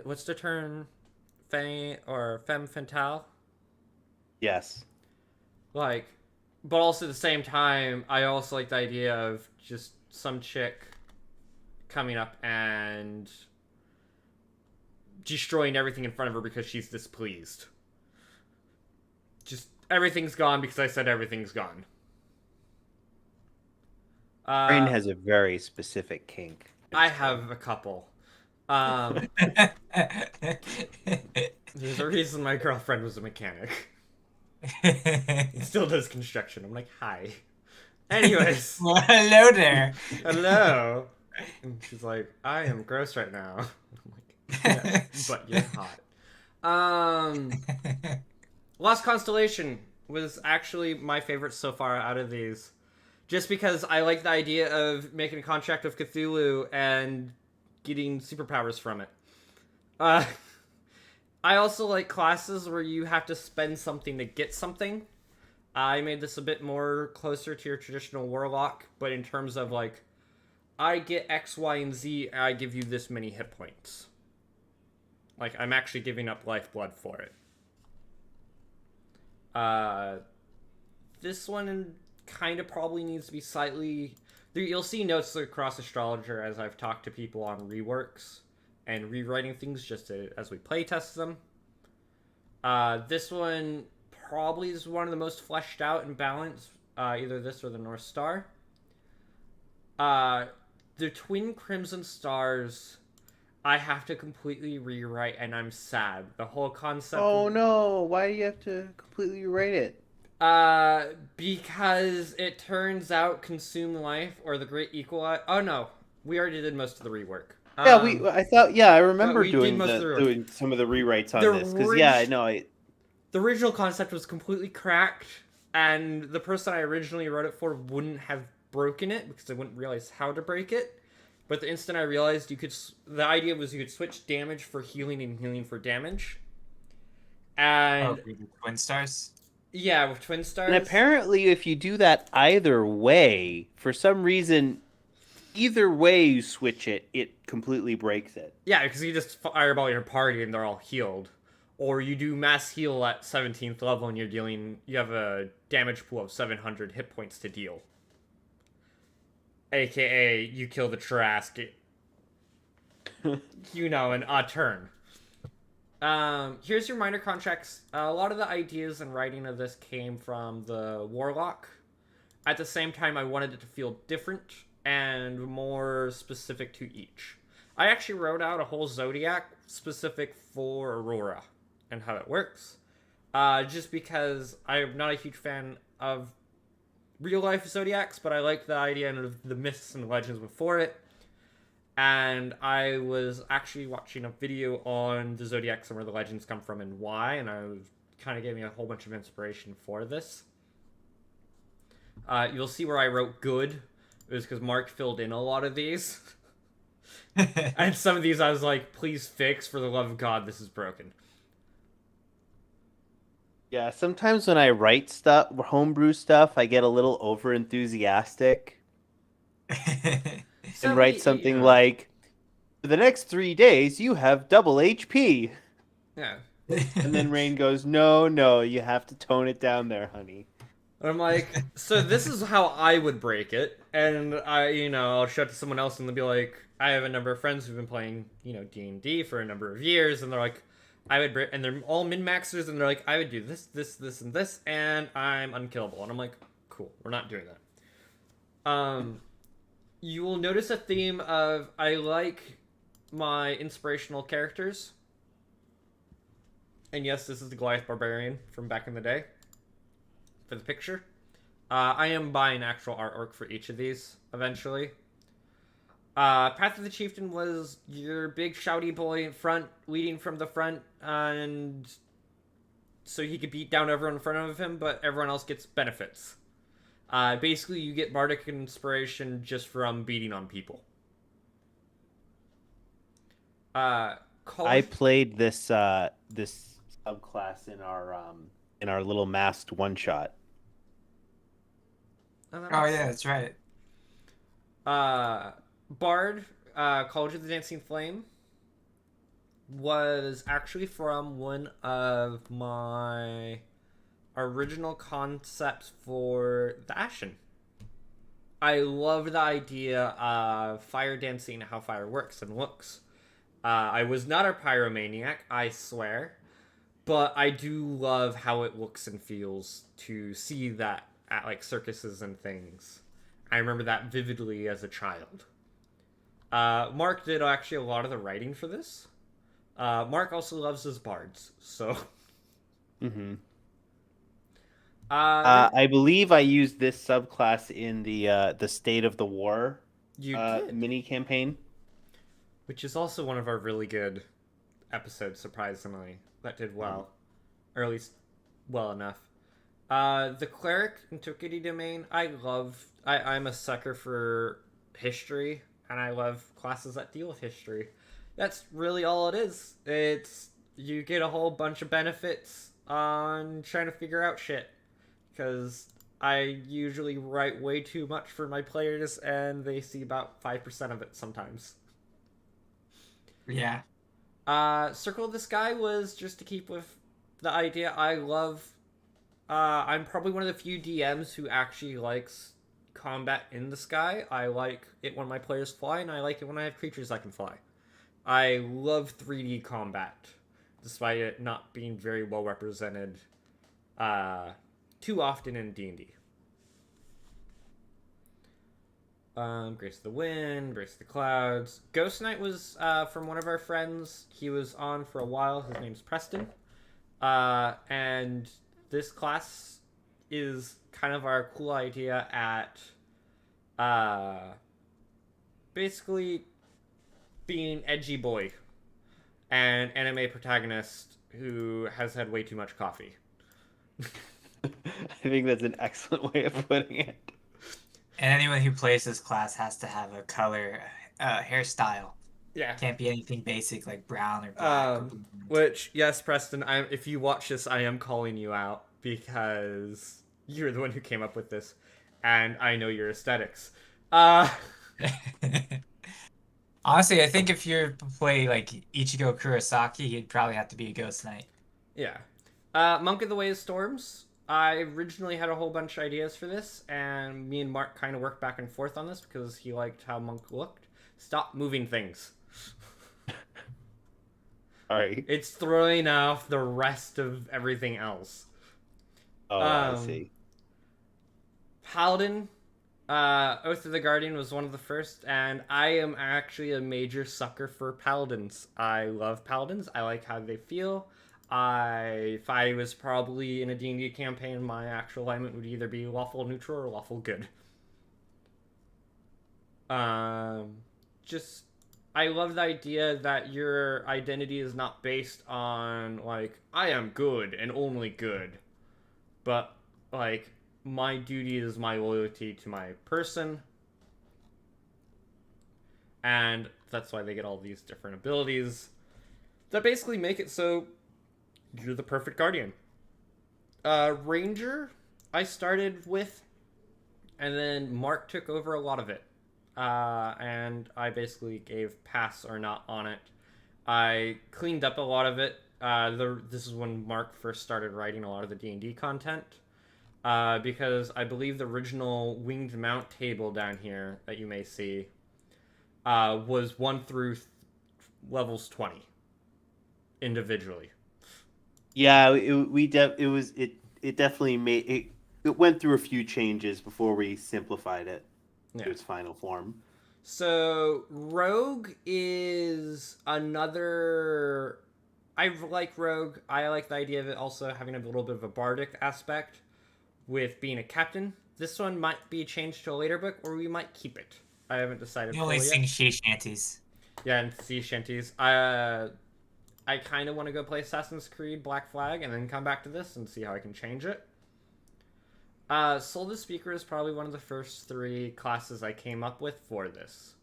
[SPEAKER 1] what's the term? Femme fatale?
[SPEAKER 2] Yes.
[SPEAKER 1] Like, but also at the same time, I also like the idea of just some chick coming up and destroying everything in front of her because she's displeased. Just everything's gone because I said everything's gone.
[SPEAKER 2] Rain has a very specific kink.
[SPEAKER 1] I have a couple. There's a reason my girlfriend was a mechanic. He still does construction. I'm like, hi. Anyways.
[SPEAKER 3] Well, hello there.
[SPEAKER 1] Hello. And she's like, I am gross right now. I'm like, yeah, but you're hot. Lost Constellation was actually my favorite so far out of these. Just because I like the idea of making a contract with Cthulhu and getting superpowers from it. I also like classes where you have to spend something to get something. I made this a bit more closer to your traditional Warlock, but in terms of like, I get X, Y, and Z, and I give you this many hit points. Like, I'm actually giving up lifeblood for it. This one kind of probably needs to be slightly... You'll see notes across Astrologer as I've talked to people on reworks and rewriting things just as we playtest them. This one probably is one of the most fleshed out and balanced, either this or the North Star. The Twin Crimson Stars, I have to completely rewrite, and I'm sad. The whole concept...
[SPEAKER 2] Oh no, why do you have to completely rewrite it?
[SPEAKER 1] Because it turns out Consume Life or the Great Equalizer... Oh no, we already did most of the rework.
[SPEAKER 2] I remember doing
[SPEAKER 1] doing
[SPEAKER 2] some of the rewrites on this. Because,
[SPEAKER 1] the original concept was completely cracked, and the person I originally wrote it for wouldn't have broken it because I wouldn't realize how to break it. But the instant I realized the idea was you could switch damage for healing and healing for damage. And
[SPEAKER 3] Twin Stars?
[SPEAKER 1] Yeah, with Twin Stars.
[SPEAKER 2] And apparently if you do that either way, for some reason, either way you switch it, it completely breaks it.
[SPEAKER 1] Yeah, because you just fireball your party and they're all healed. Or you do mass heal at 17th level and you have a damage pool of 700 hit points to deal. AKA, you kill the Trask. In a turn. Here's your minor contracts. A lot of the ideas and writing of this came from the Warlock. At the same time, I wanted it to feel different and more specific to each. I actually wrote out a whole Zodiac specific for Aurora and how it works. Just because I'm not a huge fan of real-life Zodiacs, but I like the idea of the myths and legends before it. And I was actually watching a video on the Zodiacs and where the legends come from and why, and I was kind of gave me a whole bunch of inspiration for this. You'll see where I wrote good. It was because Mark filled in a lot of these. And some of these I was like, please fix, for the love of God, this is broken.
[SPEAKER 2] Yeah, sometimes when I write stuff, homebrew stuff, I get a little over enthusiastic. And write something like, for the next 3 days, you have double HP.
[SPEAKER 1] Yeah.
[SPEAKER 2] And then Rain goes, no, you have to tone it down there, honey.
[SPEAKER 1] And I'm like, so this is how I would break it. And I'll show it to someone else and they'll be like, I have a number of friends who've been playing, D&D for a number of years. And they're like, and they're all min-maxers and they're like, I would do this, this, this, and this, and I'm unkillable. And I'm like, cool, we're not doing that. You will notice a theme of, I like my inspirational characters. And yes, this is the Goliath Barbarian from back in the day. For the picture. I am buying actual artwork for each of these, eventually. Path of the Chieftain was your big shouty boy in front, leading from the front, and so he could beat down everyone in front of him, but everyone else gets benefits. Basically, you get bardic inspiration just from beating on people.
[SPEAKER 2] I played this subclass in our little masked one shot.
[SPEAKER 3] Oh yeah, that's right.
[SPEAKER 1] Bard, College of the Dancing Flame, was actually from one of my original concepts for the Ashen. I love the idea of fire dancing, how fire works and looks. I was not a pyromaniac, I swear, but I do love how it looks and feels to see that at like circuses and things. I remember that vividly as a child. Mark did actually a lot of the writing for this. Mark also loves his bards, so.
[SPEAKER 2] Mm-hmm. I believe I used this subclass in the State of the War mini campaign,
[SPEAKER 1] which is also one of our really good episodes. Surprisingly, that did well, or at least well enough. The Cleric Kentucky domain, I'm a sucker for history, and I love classes that deal with history. That's really all it is. It's you get a whole bunch of benefits on trying to figure out shit. Because I usually write way too much for my players, and they see about 5% of it sometimes.
[SPEAKER 3] Yeah.
[SPEAKER 1] Circle of the Sky was just to keep with the idea. I love... I'm probably one of the few DMs who actually likes combat in the sky. I like it when my players fly, and I like it when I have creatures that can fly. I love 3D combat, despite it not being very well represented too often in D&D. Grace of the Wind, Grace of the Clouds. Ghost Knight was from one of our friends. He was on for a while. His name's Preston. And this class is kind of our cool idea at basically being edgy boy and anime protagonist who has had way too much coffee.
[SPEAKER 2] I think that's an excellent way of putting it.
[SPEAKER 3] And anyone who plays this class has to have a color hairstyle.
[SPEAKER 1] Yeah.
[SPEAKER 3] Can't be anything basic like brown or black.
[SPEAKER 1] Which, yes, Preston, if you watch this, I am calling you out because you're the one who came up with this, and I know your aesthetics.
[SPEAKER 3] Honestly, I think if you play like Ichigo Kurosaki, he'd probably have to be a Ghost Knight.
[SPEAKER 1] Yeah. Monk of the Way of Storms. I originally had a whole bunch of ideas for this, and me and Mark kind of worked back and forth on this because he liked how Monk looked. Stop moving things.
[SPEAKER 2] Alright.
[SPEAKER 1] It's throwing off the rest of everything else.
[SPEAKER 2] Oh, I see.
[SPEAKER 1] Paladin, Oath of the Guardian was one of the first, and I am actually a major sucker for Paladins. I love Paladins. I like how they feel. If I was probably in a D&D campaign, my actual alignment would either be lawful neutral or lawful good. I love the idea that your identity is not based on, like, I am good and only good. But, like, my duty is my loyalty to my person. And that's why they get all these different abilities that basically make it so you're the perfect guardian. Ranger, I started with, and then Mark took over a lot of it. And I basically gave pass or not on it. I cleaned up a lot of it. This is when Mark first started writing a lot of the D&D content. Because I believe the original winged mount table down here that you may see was 1 through levels 20 individually.
[SPEAKER 2] Yeah, it definitely made it went through a few changes before we simplified it to its final form.
[SPEAKER 1] So Rogue is another. I like Rogue. I like the idea of it also having a little bit of a bardic aspect with being a captain. This one might be changed to a later book, or we might keep it. I haven't decided.
[SPEAKER 3] You only sing sea shanties.
[SPEAKER 1] Yeah, and sea shanties. I kind of want to go play Assassin's Creed Black Flag and then come back to this and see how I can change it. Soul the Speaker is probably one of the first 3 classes I came up with for this.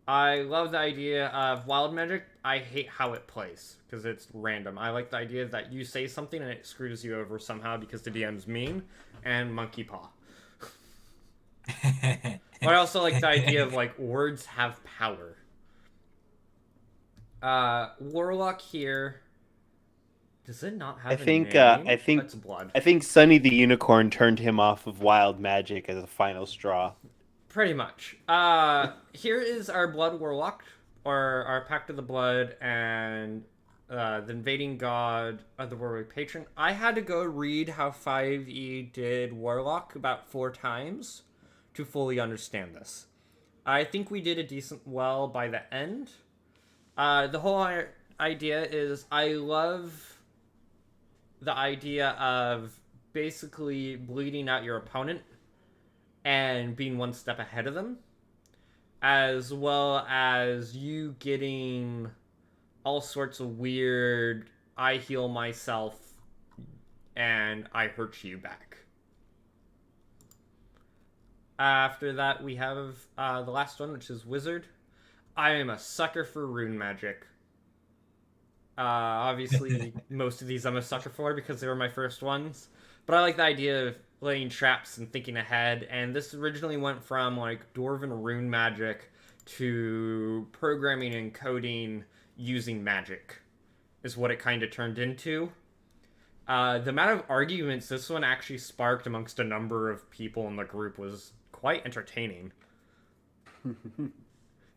[SPEAKER 1] I love the idea of wild magic. I hate how it plays because it's random. I like the idea that you say something and it screws you over somehow because the DM's mean and monkey paw. But I also like the idea of like words have power. Warlock here. Does it not have a name? It's blood.
[SPEAKER 2] I think Sunny the Unicorn turned him off of wild magic as a final straw.
[SPEAKER 1] Pretty much. Here is our blood warlock, or our pact of the blood, and the invading god of the warlock patron. I had to go read how 5e did warlock about 4 times to fully understand this. I think we did a decent well by the end. The whole idea is I love the idea of basically bleeding out your opponent and being one step ahead of them, as well as you getting all sorts of weird I heal myself and I hurt you back. After that we have the last one, which is wizard. I am a sucker for rune magic. Obviously, most of these I'm a sucker for because they were my first ones. But I like the idea of laying traps and thinking ahead. And this originally went from like Dwarven rune magic to programming and coding using magic, is what it kind of turned into. The amount of arguments this one actually sparked amongst a number of people in the group was quite entertaining.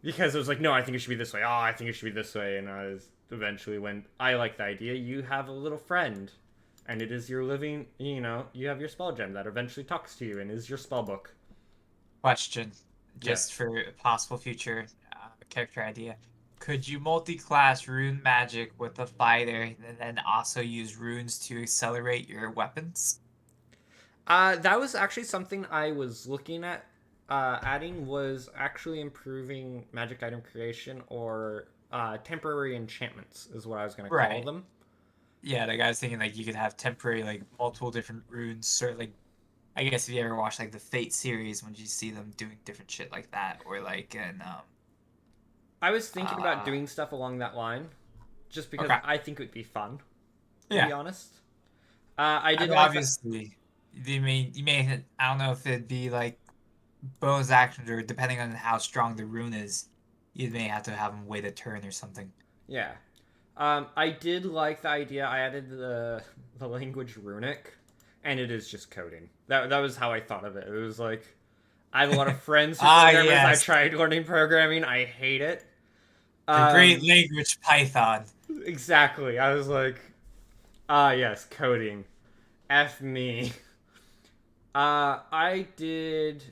[SPEAKER 1] Because it was like, no, I think it should be this way. Oh, I think it should be this way. And I was eventually when I like the idea, you have a little friend. And it is your living, you have your spell gem that eventually talks to you and is your spell book.
[SPEAKER 3] Question, just for a possible future character idea. Could you multi-class rune magic with a fighter and then also use runes to accelerate your weapons?
[SPEAKER 1] That was actually something I was looking at. Adding was actually improving magic item creation or temporary enchantments is what I was going to call them.
[SPEAKER 3] Yeah, like I was thinking like you could have temporary like multiple different runes. Sort of like, I guess if you ever watch like the Fate series, when you see them doing different shit like that, or like in
[SPEAKER 1] I was thinking about doing stuff along that line, just because I think it would be fun. To be honest, I did
[SPEAKER 3] obviously. You may I don't know if it'd be like bonus actions, or depending on how strong the rune is, you may have to have them wait a turn or something.
[SPEAKER 1] Yeah. I did like the idea. I added the language runic, and it is just coding. That was how I thought of it. It was like, I have a lot of friends who programmers. Yes. I tried learning programming. I hate it.
[SPEAKER 3] The great language Python.
[SPEAKER 1] Exactly. I was like, yes, coding. F me. I did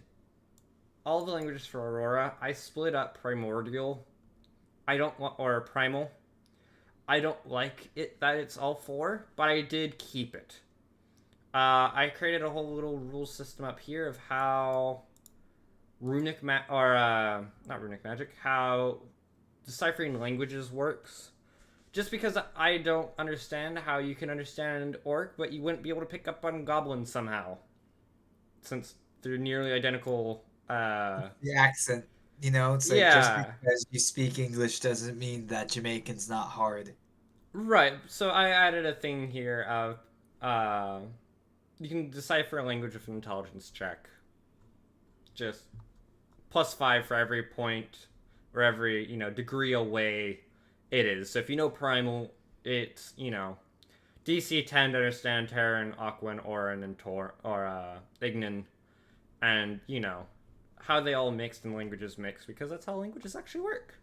[SPEAKER 1] all the languages for Aurora. I split up primordial. Or primal. I don't like it that it's all 4, but I did keep it. I created a whole little rule system up here of how how deciphering languages works. Just because I don't understand how you can understand Orc, but you wouldn't be able to pick up on Goblin somehow, since they're nearly identical.
[SPEAKER 3] The accent. It's like just because you speak English doesn't mean that Jamaican's not hard.
[SPEAKER 1] Right. So I added a thing here of you can decipher a language with an intelligence check. Just +5 for every point or every, degree away it is. So if you know Primal, it's, DC 10 to understand Terran, Aquan, Orin, and Ignan. And, how they all mixed and languages mix, because that's how languages actually work.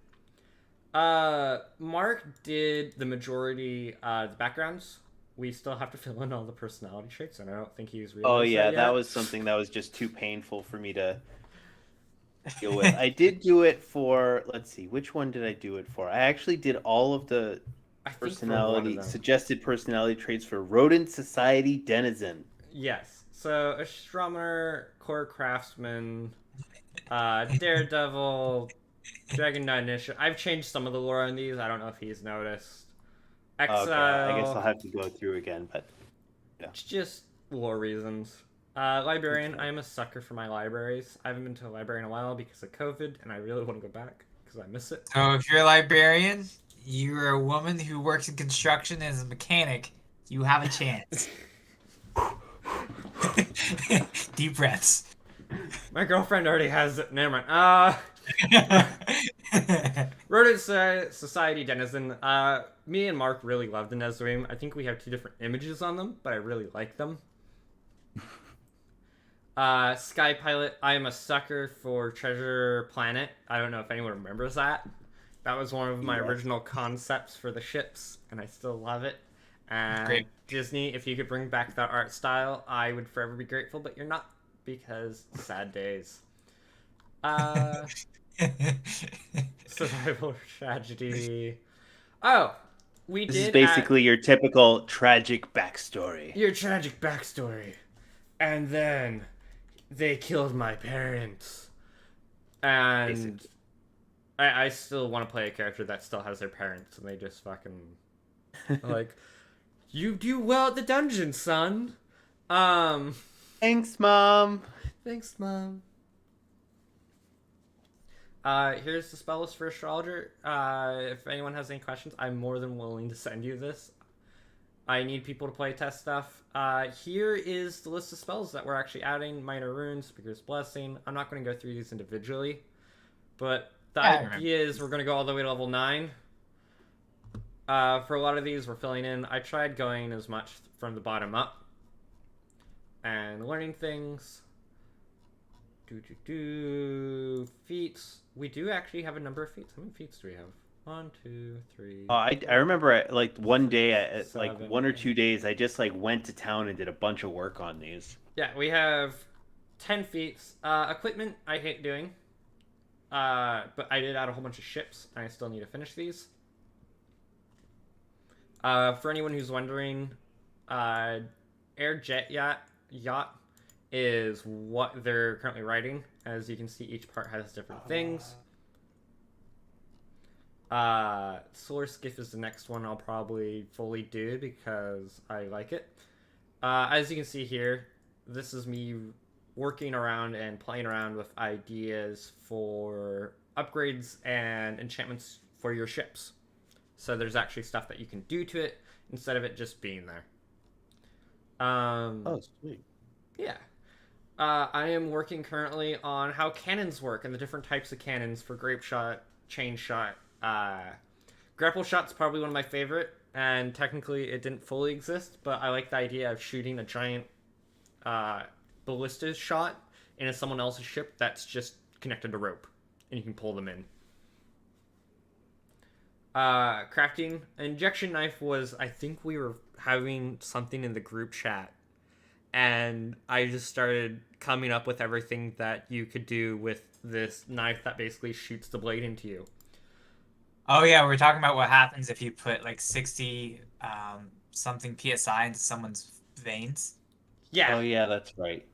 [SPEAKER 1] Mark did the majority the backgrounds. We still have to fill in all the personality traits, and I don't think he's really.
[SPEAKER 2] Oh yeah, that was something that was just too painful for me to deal with. I did do it for, let's see, which one did I do it for? I actually did all of the suggested personality traits for Rodent Society Denizen.
[SPEAKER 1] Yes. So Astronomer, Core Craftsman, Daredevil, Dragon Knight Initiative. I've changed some of the lore on these. I don't know if he's noticed. Excel.
[SPEAKER 2] Okay, I guess I'll have to go through again, but
[SPEAKER 1] yeah. It's just lore reasons. Librarian. Okay. I am a sucker for my libraries. I haven't been to a library in a while because of COVID, and I really want to go back because I miss it.
[SPEAKER 3] So if you're a librarian, you're a woman who works in construction and is a mechanic, you have a chance. Deep breaths.
[SPEAKER 1] My girlfriend already has it. Never mind. Rodent Society Denizen. Me and Mark really love the Nezrim. I think we have 2 different images on them, but I really like them. Sky Pilot. I am a sucker for Treasure Planet. I don't know if anyone remembers that. That was one of my original concepts for the ships, and I still love it. And
[SPEAKER 3] Great.
[SPEAKER 1] Disney, if you could bring back that art style, I would forever be grateful, but you're not, because sad days. Survival tragedy. Oh, we
[SPEAKER 2] This
[SPEAKER 1] did
[SPEAKER 2] is basically your typical tragic backstory.
[SPEAKER 1] your tragic backstory. And then they killed my parents. And
[SPEAKER 2] Basically.
[SPEAKER 1] I still want to play a character that still has their parents, and they just fucking like, you do well at the dungeon, son.
[SPEAKER 2] Thanks, Mom.
[SPEAKER 1] Thanks, Mom. Here's the spell list for Astrologer. If anyone has any questions, I'm more than willing to send you this. I need people to play test stuff. Here is the list of spells that we're actually adding. Minor Runes, Speaker's Blessing. I'm not going to go through these individually, but the idea is we're going to go all the way to level 9. For a lot of these, we're filling in. I tried going as much from the bottom up and learning things. Feats. We do actually have a number of feats. How many feats do we have? 1, 2, 3.
[SPEAKER 2] I remember like one day, like
[SPEAKER 1] 7,
[SPEAKER 2] 1 or 2 days, I just like went to town and did a bunch of work on these.
[SPEAKER 1] Yeah, we have 10 feats. Equipment, I hate doing. But I did add a whole bunch of ships, and I still need to finish these. For anyone who's wondering, Jet Yacht is what they're currently writing. As you can see, each part has different things. Solar Skiff is the next one I'll probably fully do because I like it. As you can see here, this is me working around and playing around with ideas for upgrades and enchantments for your ships. So there's actually stuff that you can do to it instead of it just being there.
[SPEAKER 2] Oh, sweet.
[SPEAKER 1] Yeah. I am working currently on how cannons work and the different types of cannons for grape shot, chain shot. Grapple shot's probably one of my favorite, and technically it didn't fully exist, but I like the idea of shooting a giant ballista shot into someone else's ship that's just connected to rope, and you can pull them in. Crafting. An injection knife was, I think we were having something in the group chat, and I just started coming up with everything that you could do with this knife that basically shoots the blade into you.
[SPEAKER 3] Oh yeah, we're talking about what happens if you put like 60 something PSI into someone's veins.
[SPEAKER 1] Yeah.
[SPEAKER 2] Oh yeah, that's right.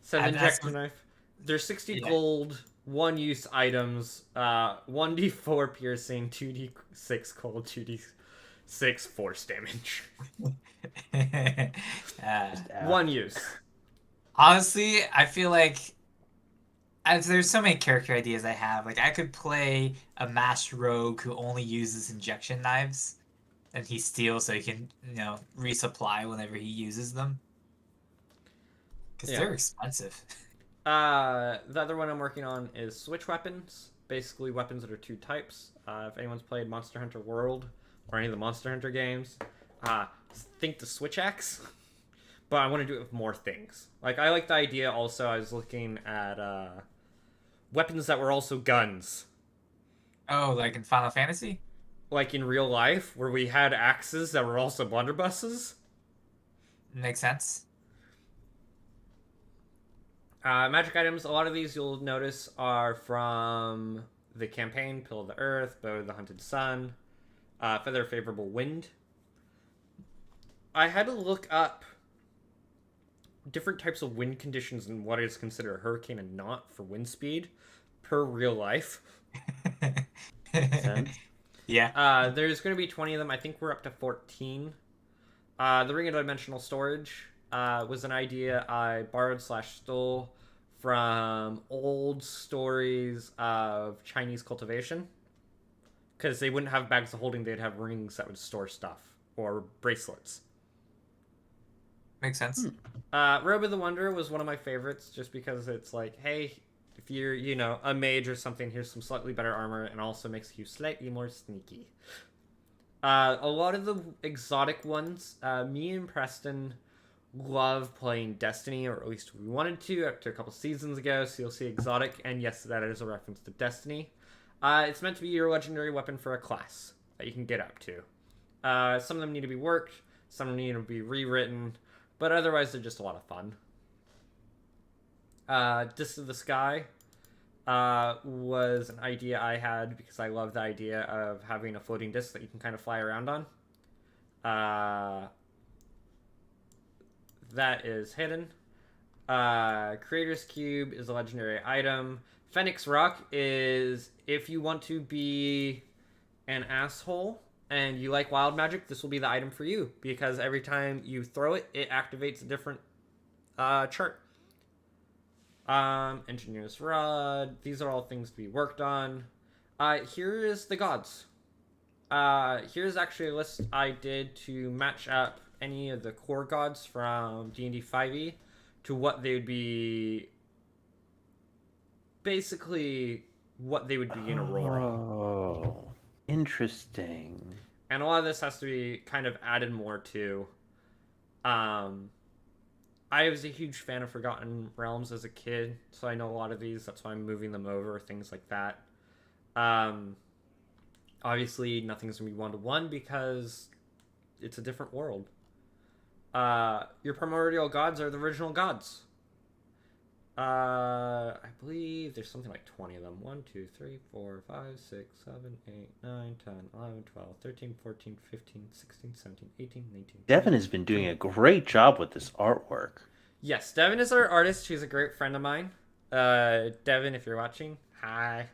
[SPEAKER 1] So the
[SPEAKER 3] And that's
[SPEAKER 1] injection knife. There's 60
[SPEAKER 3] Yeah.
[SPEAKER 1] gold, 1-use items, 1d4 piercing, 2d6 cold, 2d6 force damage. One use.
[SPEAKER 3] Honestly, I feel like as there's so many character ideas I have. Like I could play a masked rogue who only uses injection knives, and he steals so he can, resupply whenever he uses them. Because they're expensive.
[SPEAKER 1] The other one I'm working on is switch weapons. Basically, weapons that are 2 types. If anyone's played Monster Hunter World or any of the Monster Hunter games, think the switch axe. But I want to do it with more things. Like, I like the idea also, I was looking at weapons that were also guns.
[SPEAKER 3] Oh, like in Final Fantasy?
[SPEAKER 1] Like in real life, where we had axes that were also blunderbusses.
[SPEAKER 3] Makes sense.
[SPEAKER 1] Magic items, a lot of these you'll notice are from the campaign, Pill of the Earth, Bow of the Hunted Sun, Feather of Favorable Wind. I had to look up different types of wind conditions and what is considered a hurricane and not for wind speed per real life.
[SPEAKER 3] Yeah.
[SPEAKER 1] There's going to be 20 of them. I think we're up to 14. The Ring of Dimensional Storage was an idea I borrowed/stole from old stories of Chinese cultivation. Because they wouldn't have bags of holding, they'd have rings that would store stuff, or bracelets.
[SPEAKER 3] Makes sense.
[SPEAKER 1] Robe of the Wanderer was one of my favorites, just because it's like, hey, if you're, a mage or something, here's some slightly better armor, and also makes you slightly more sneaky. A lot of the exotic ones, me and Preston love playing Destiny, or at least we wanted to up to a couple seasons ago, so you'll see exotic, and yes, that is a reference to Destiny. It's meant to be your legendary weapon for a class that you can get up to. Some of them need to be worked, some of them need to be rewritten, but otherwise they're just a lot of fun. Disc of the Sky was an idea I had because I love the idea of having a floating disc that you can kind of fly around on. That is hidden. Creator's Cube is a legendary item. Fenix Rock is if you want to be an asshole and you like wild magic, this will be the item for you because every time you throw it, it activates a different chart. Engineer's Rod. These are all things to be worked on. Here is the gods. Here's actually a list I did to match up any of the core gods from D&D 5e to what they would be. Basically, what they would be in Aurora.
[SPEAKER 2] Oh, interesting.
[SPEAKER 1] And a lot of this has to be kind of added more to. I was a huge fan of Forgotten Realms as a kid, so I know a lot of these. That's why I'm moving them over, things like that. Obviously, nothing's going to be one-to-one because it's a different world. Your primordial gods are the original gods. I believe there's something like 20 of them. 1, 2, 3, 4, 5, 6, 7, 8, 9, 10, 11, 12, 13, 14, 15, 16, 17, 18, 19.
[SPEAKER 2] Devin has been doing a great job with this artwork.
[SPEAKER 1] Yes, Devin is our artist. She's a great friend of mine. Devin, if you're watching, hi.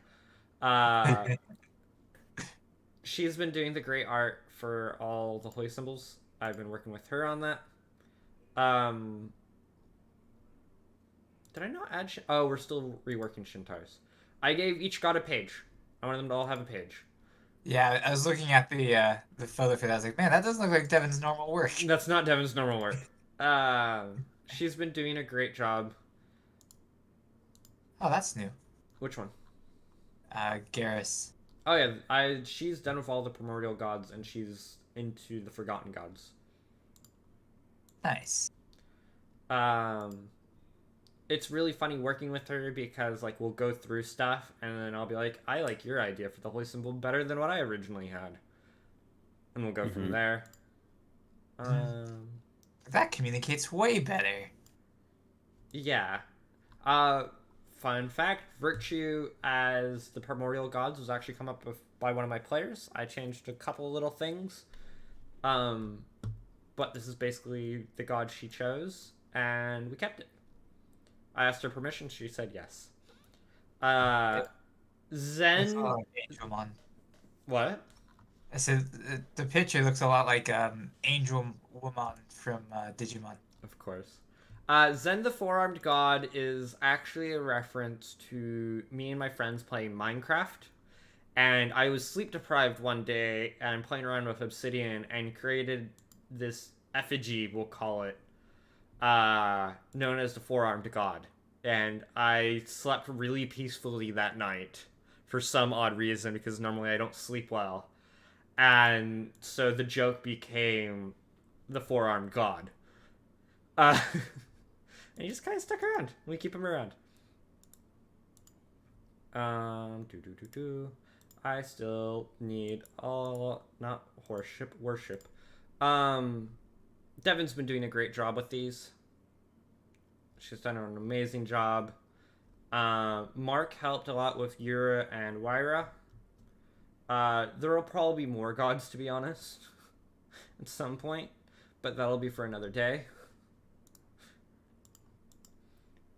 [SPEAKER 1] She's been doing the great art for all the holy symbols. I've been working with her on that. Did I not add Oh, we're still reworking Shinto's. I gave each god a page. I wanted them to all have a page.
[SPEAKER 3] Yeah, I was looking at the photo for that. I was like, man, that doesn't look like Devin's normal work.
[SPEAKER 1] That's not Devin's normal work. She's been doing a great job.
[SPEAKER 3] Oh, that's new.
[SPEAKER 1] Which one?
[SPEAKER 3] Garrus.
[SPEAKER 1] Oh yeah, she's done with all the primordial gods, and she's into the forgotten gods.
[SPEAKER 3] Nice.
[SPEAKER 1] It's really funny working with her because like we'll go through stuff and then I'll be like, I like your idea for the holy symbol better than what I originally had, and we'll go from there.
[SPEAKER 3] That communicates way better.
[SPEAKER 1] Yeah. Fun fact: Virtue as the primordial gods was actually come up with by one of my players. I changed a couple little things, but this is basically the god she chose, and we kept it. I asked her permission. She said yes. Zen.
[SPEAKER 3] Angelmon.
[SPEAKER 1] What?
[SPEAKER 3] I said the picture looks a lot like Angel Woman from Digimon.
[SPEAKER 1] Of course. Zen the Four-Armed God is actually a reference to me and my friends playing Minecraft. And I was sleep deprived one day and playing around with Obsidian and created this effigy, we'll call it, known as the Four-Armed God. And I slept really peacefully that night for some odd reason because normally I don't sleep well. And so the joke became the Four-Armed God. And he just kind of stuck around. We keep him around. I still need not worship. Devin's been doing a great job with these. She's done an amazing job. Mark helped a lot with Yura and Wyra. There will probably be more gods, to be honest, at some point, but that'll be for another day.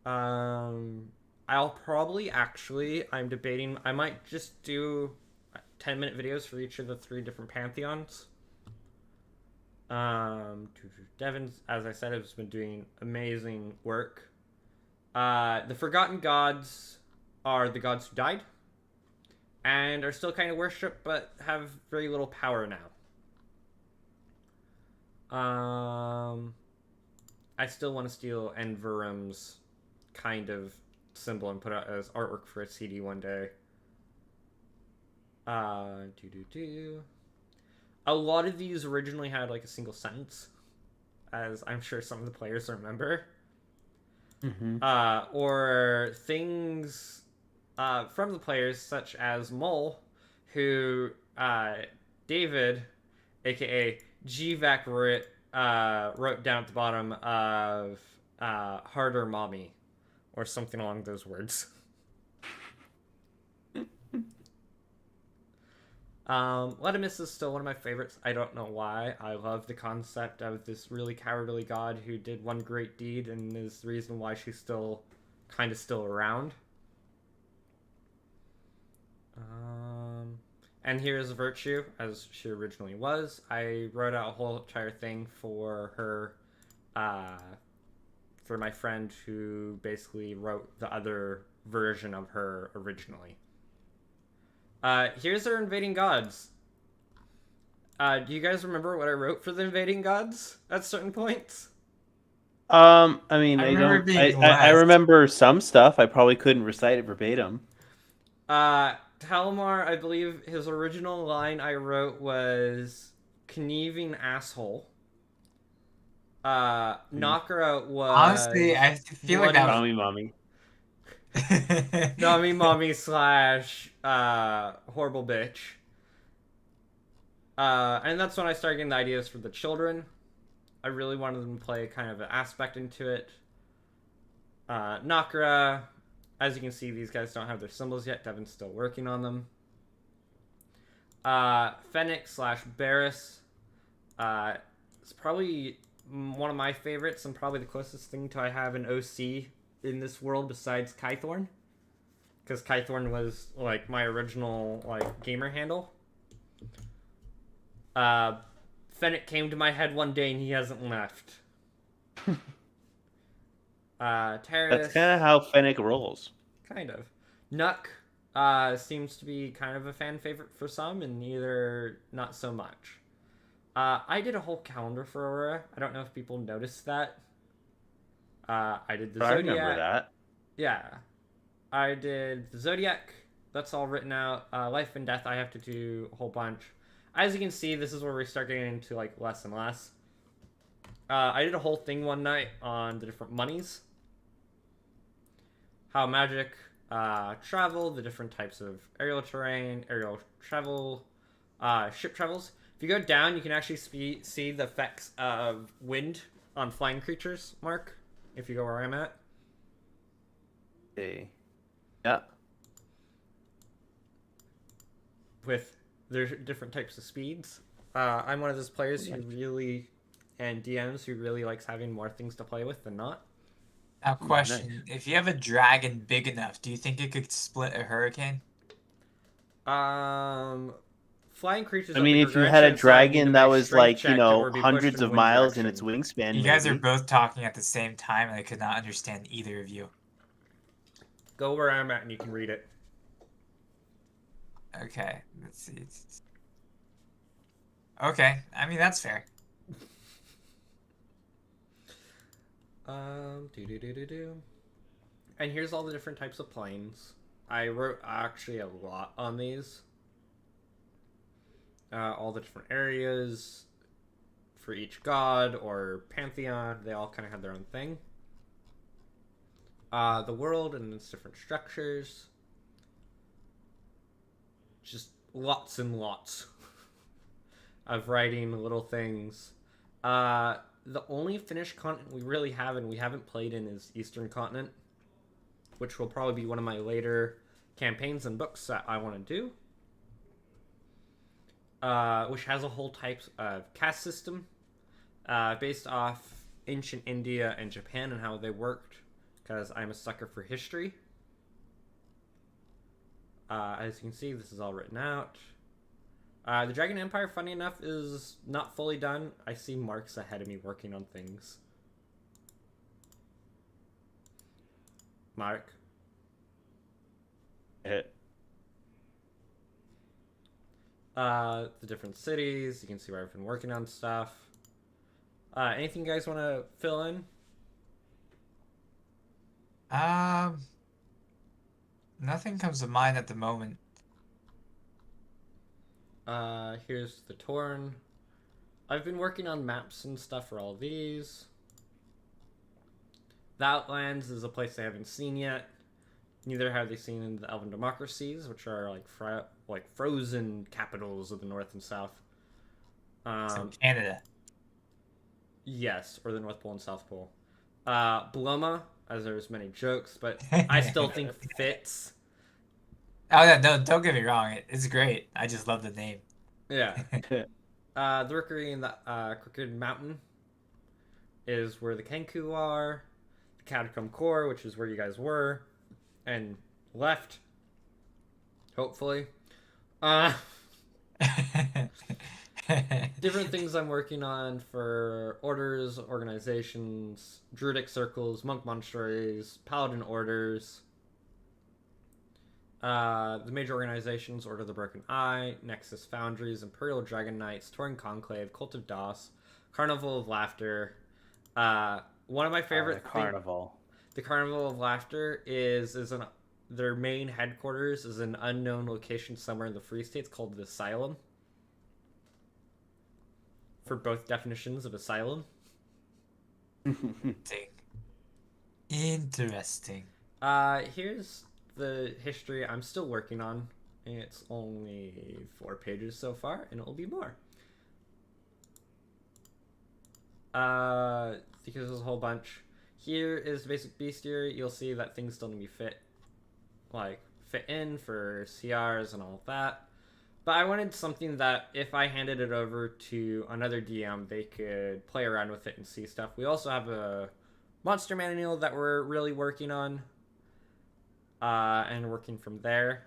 [SPEAKER 1] I'll probably I'm debating, I might just do 10-minute videos for each of the 3 different pantheons. Devin, as I said, has been doing amazing work. The Forgotten Gods are the gods who died and are still kind of worshipped, but have very little power now. I still want to steal Verams' kind of symbol and put it as artwork for a CD one day. A lot of these originally had like a single sentence, as I'm sure some of the players remember.
[SPEAKER 2] Mm-hmm.
[SPEAKER 1] Or things from the players, such as Mole, who David, aka GVAC, wrote down at the bottom of Harder Mommy, or something along those words. Letimus is still one of my favorites. I don't know why. I love the concept of this really cowardly god who did one great deed and is the reason why she's still kind of still around. And here's Virtue, as she originally was. I wrote out a whole entire thing for her, for my friend who basically wrote the other version of her originally. Here's our invading gods. Do you guys remember what I wrote for the invading gods at certain points?
[SPEAKER 2] I mean,
[SPEAKER 3] I
[SPEAKER 2] I remember some stuff. I probably couldn't recite it verbatim.
[SPEAKER 1] Talmar, I believe his original line I wrote was "Knieving asshole." Knocker was
[SPEAKER 3] Honestly, I feel like that was
[SPEAKER 2] Mommy.
[SPEAKER 1] Nami Mommy / horrible bitch. And that's when I started getting the ideas for the children. I really wanted them to play kind of an aspect into it. Nakara, as you can see, these guys don't have their symbols yet. Devin's still working on them. Fenix / Barris. It's probably one of my favorites and probably the closest thing to I have an OC in this world besides Kythorn. Because Kythorn was like my original like gamer handle. Fennec came to my head one day and he hasn't left. Terrace,
[SPEAKER 2] That's kind of how Fennec rolls.
[SPEAKER 1] kind of. Nuck seems to be kind of a fan favorite for some, and neither not so much. I did a whole calendar for Aurora. I don't know if people noticed that. I did the
[SPEAKER 2] I
[SPEAKER 1] Zodiac.
[SPEAKER 2] remember that.
[SPEAKER 1] Yeah. I did the Zodiac. That's all written out. Life and Death, I have to do a whole bunch. As you can see, this is where we start getting into like less and less. I did a whole thing one night on the different monies. How magic travel, the different types of aerial terrain, aerial travel, ship travels. If you go down, you can actually see the effects of wind on flying creatures, Mark, if you go where I'm at.
[SPEAKER 2] Okay. Yeah.
[SPEAKER 1] With their different types of speeds. I'm one of those players who really, and DMs who really likes having more things to play with than not.
[SPEAKER 3] Now, question: if you have a dragon big enough, do you think it could split a hurricane?
[SPEAKER 1] Flying creatures.
[SPEAKER 2] I mean, if you had a dragon that was like, you know, hundreds of miles in its wingspan,
[SPEAKER 3] You guys are both talking at the same time, and I could not understand either of you.
[SPEAKER 1] Go where I'm at, and you can read it.
[SPEAKER 3] Okay, let's see. Okay, I mean that's fair.
[SPEAKER 1] And here's all the different types of planes. I wrote actually a lot on these. All the different areas for each god or pantheon. They all kind of had their own thing. The world and its different structures. Just lots and lots of writing little things. The only Finnish continent we really have and we haven't played in is Eastern Continent, which will probably be one of my later campaigns and books that I want to do. Which has a whole type of caste system based off ancient India and Japan and how they worked, because I'm a sucker for history. As you can see, this is all written out. The Dragon Empire, funny enough, is not fully done. I see marks ahead of me working on things. Mark.
[SPEAKER 2] Hit.
[SPEAKER 1] The different cities. You can see where I've been working on stuff. Anything you guys want to fill in?
[SPEAKER 3] Nothing comes to mind at the moment.
[SPEAKER 1] Here's the Torn. I've been working on maps and stuff for all these. The Outlands is a place I haven't seen yet. Neither have they seen the Elven Democracies, which are like frozen capitals of the North and South.
[SPEAKER 3] So Canada.
[SPEAKER 1] Yes, or the North Pole and South Pole. Bloma, as there's many jokes, but I still think fits.
[SPEAKER 3] Oh yeah, no, don't get me wrong. It's great. I just love the name.
[SPEAKER 1] Yeah. The Rookery in the Crooked Mountain is where the Kenku are. The Catacomb Core, which is where you guys were and left. Hopefully. Different things I'm working on for orders, organizations, druidic circles, monk monasteries, paladin orders. The major organizations: Order of the Broken Eye, Nexus Foundries, Imperial Dragon Knights, Touring Conclave, Cult of Das, Carnival of Laughter. One of my favorite
[SPEAKER 2] Carnival.
[SPEAKER 1] The Carnival of Laughter is their main headquarters is an unknown location somewhere in the Free States called the Asylum. For both definitions of asylum.
[SPEAKER 3] Interesting.
[SPEAKER 1] Here's the history I'm still working on. It's only 4 pages so far, and it'll be more. Because there's a whole bunch. Here is the basic bestiary. You'll see that things still need to be fit in for CRs and all of that. But I wanted something that if I handed it over to another DM, they could play around with it and see stuff. We also have a monster manual that we're really working on. And working from there.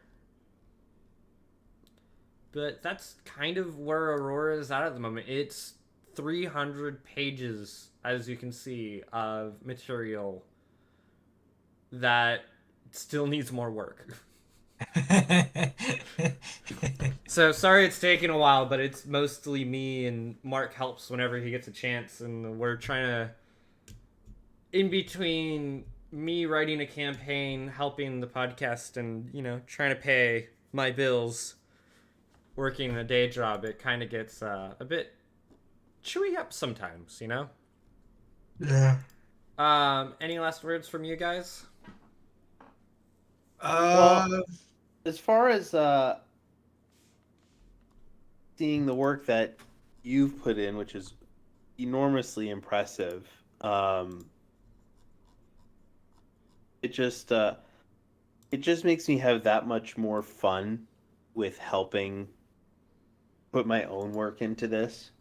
[SPEAKER 1] But that's kind of where Aurora is at the moment. It's 300 pages, as you can see, of material that still needs more work. So sorry it's taking a while, but it's mostly me, and Mark helps whenever he gets a chance, and we're trying to, in between me writing a campaign, helping the podcast, and trying to pay my bills, working a day job, it kind of gets a bit chewy up sometimes,
[SPEAKER 3] Yeah.
[SPEAKER 1] Any last words from you guys?
[SPEAKER 2] Well, as far as seeing the work that you've put in, which is enormously impressive, it just makes me have that much more fun with helping put my own work into this.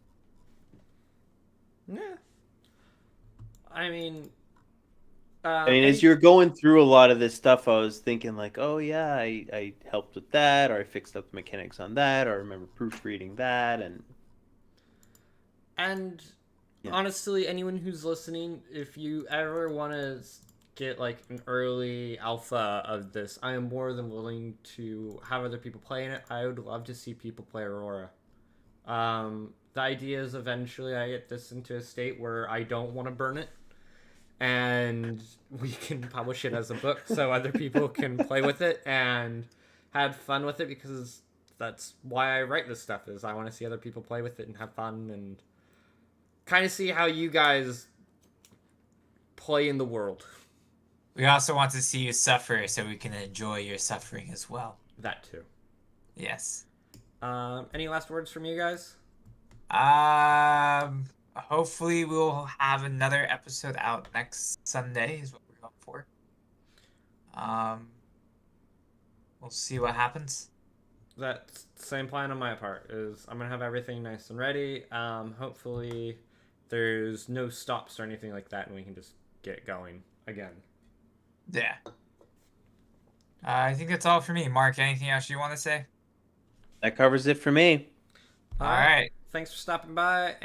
[SPEAKER 1] Yeah. I mean,
[SPEAKER 2] as you're going through a lot of this stuff, I was thinking like, oh yeah, I helped with that, or I fixed up the mechanics on that, or I remember proofreading that,
[SPEAKER 1] and
[SPEAKER 2] yeah.
[SPEAKER 1] Honestly, anyone who's listening, if you ever want to get like an early alpha of this, I am more than willing to have other people play in it. I would love to see people play Aurora. The idea is eventually I get this into a state where I don't want to burn it, and we can publish it as a book so other people can play with it and have fun with it, because that's why I write this stuff, is I want to see other people play with it and have fun and kind of see how you guys play in the world.
[SPEAKER 3] We also want to see you suffer so we can enjoy your suffering as well.
[SPEAKER 1] That too.
[SPEAKER 3] Yes.
[SPEAKER 1] Any last words from you guys?
[SPEAKER 3] Hopefully we'll have another episode out next Sunday is what we're going for. We'll see what happens.
[SPEAKER 1] That's the same plan on my part, is I'm gonna have everything nice and ready. Hopefully there's no stops or anything like that, and we can just get going again.
[SPEAKER 3] Yeah. I think that's all for me. Mark, anything else you want to say?
[SPEAKER 2] That covers it for me.
[SPEAKER 3] All right.
[SPEAKER 1] Thanks for stopping by.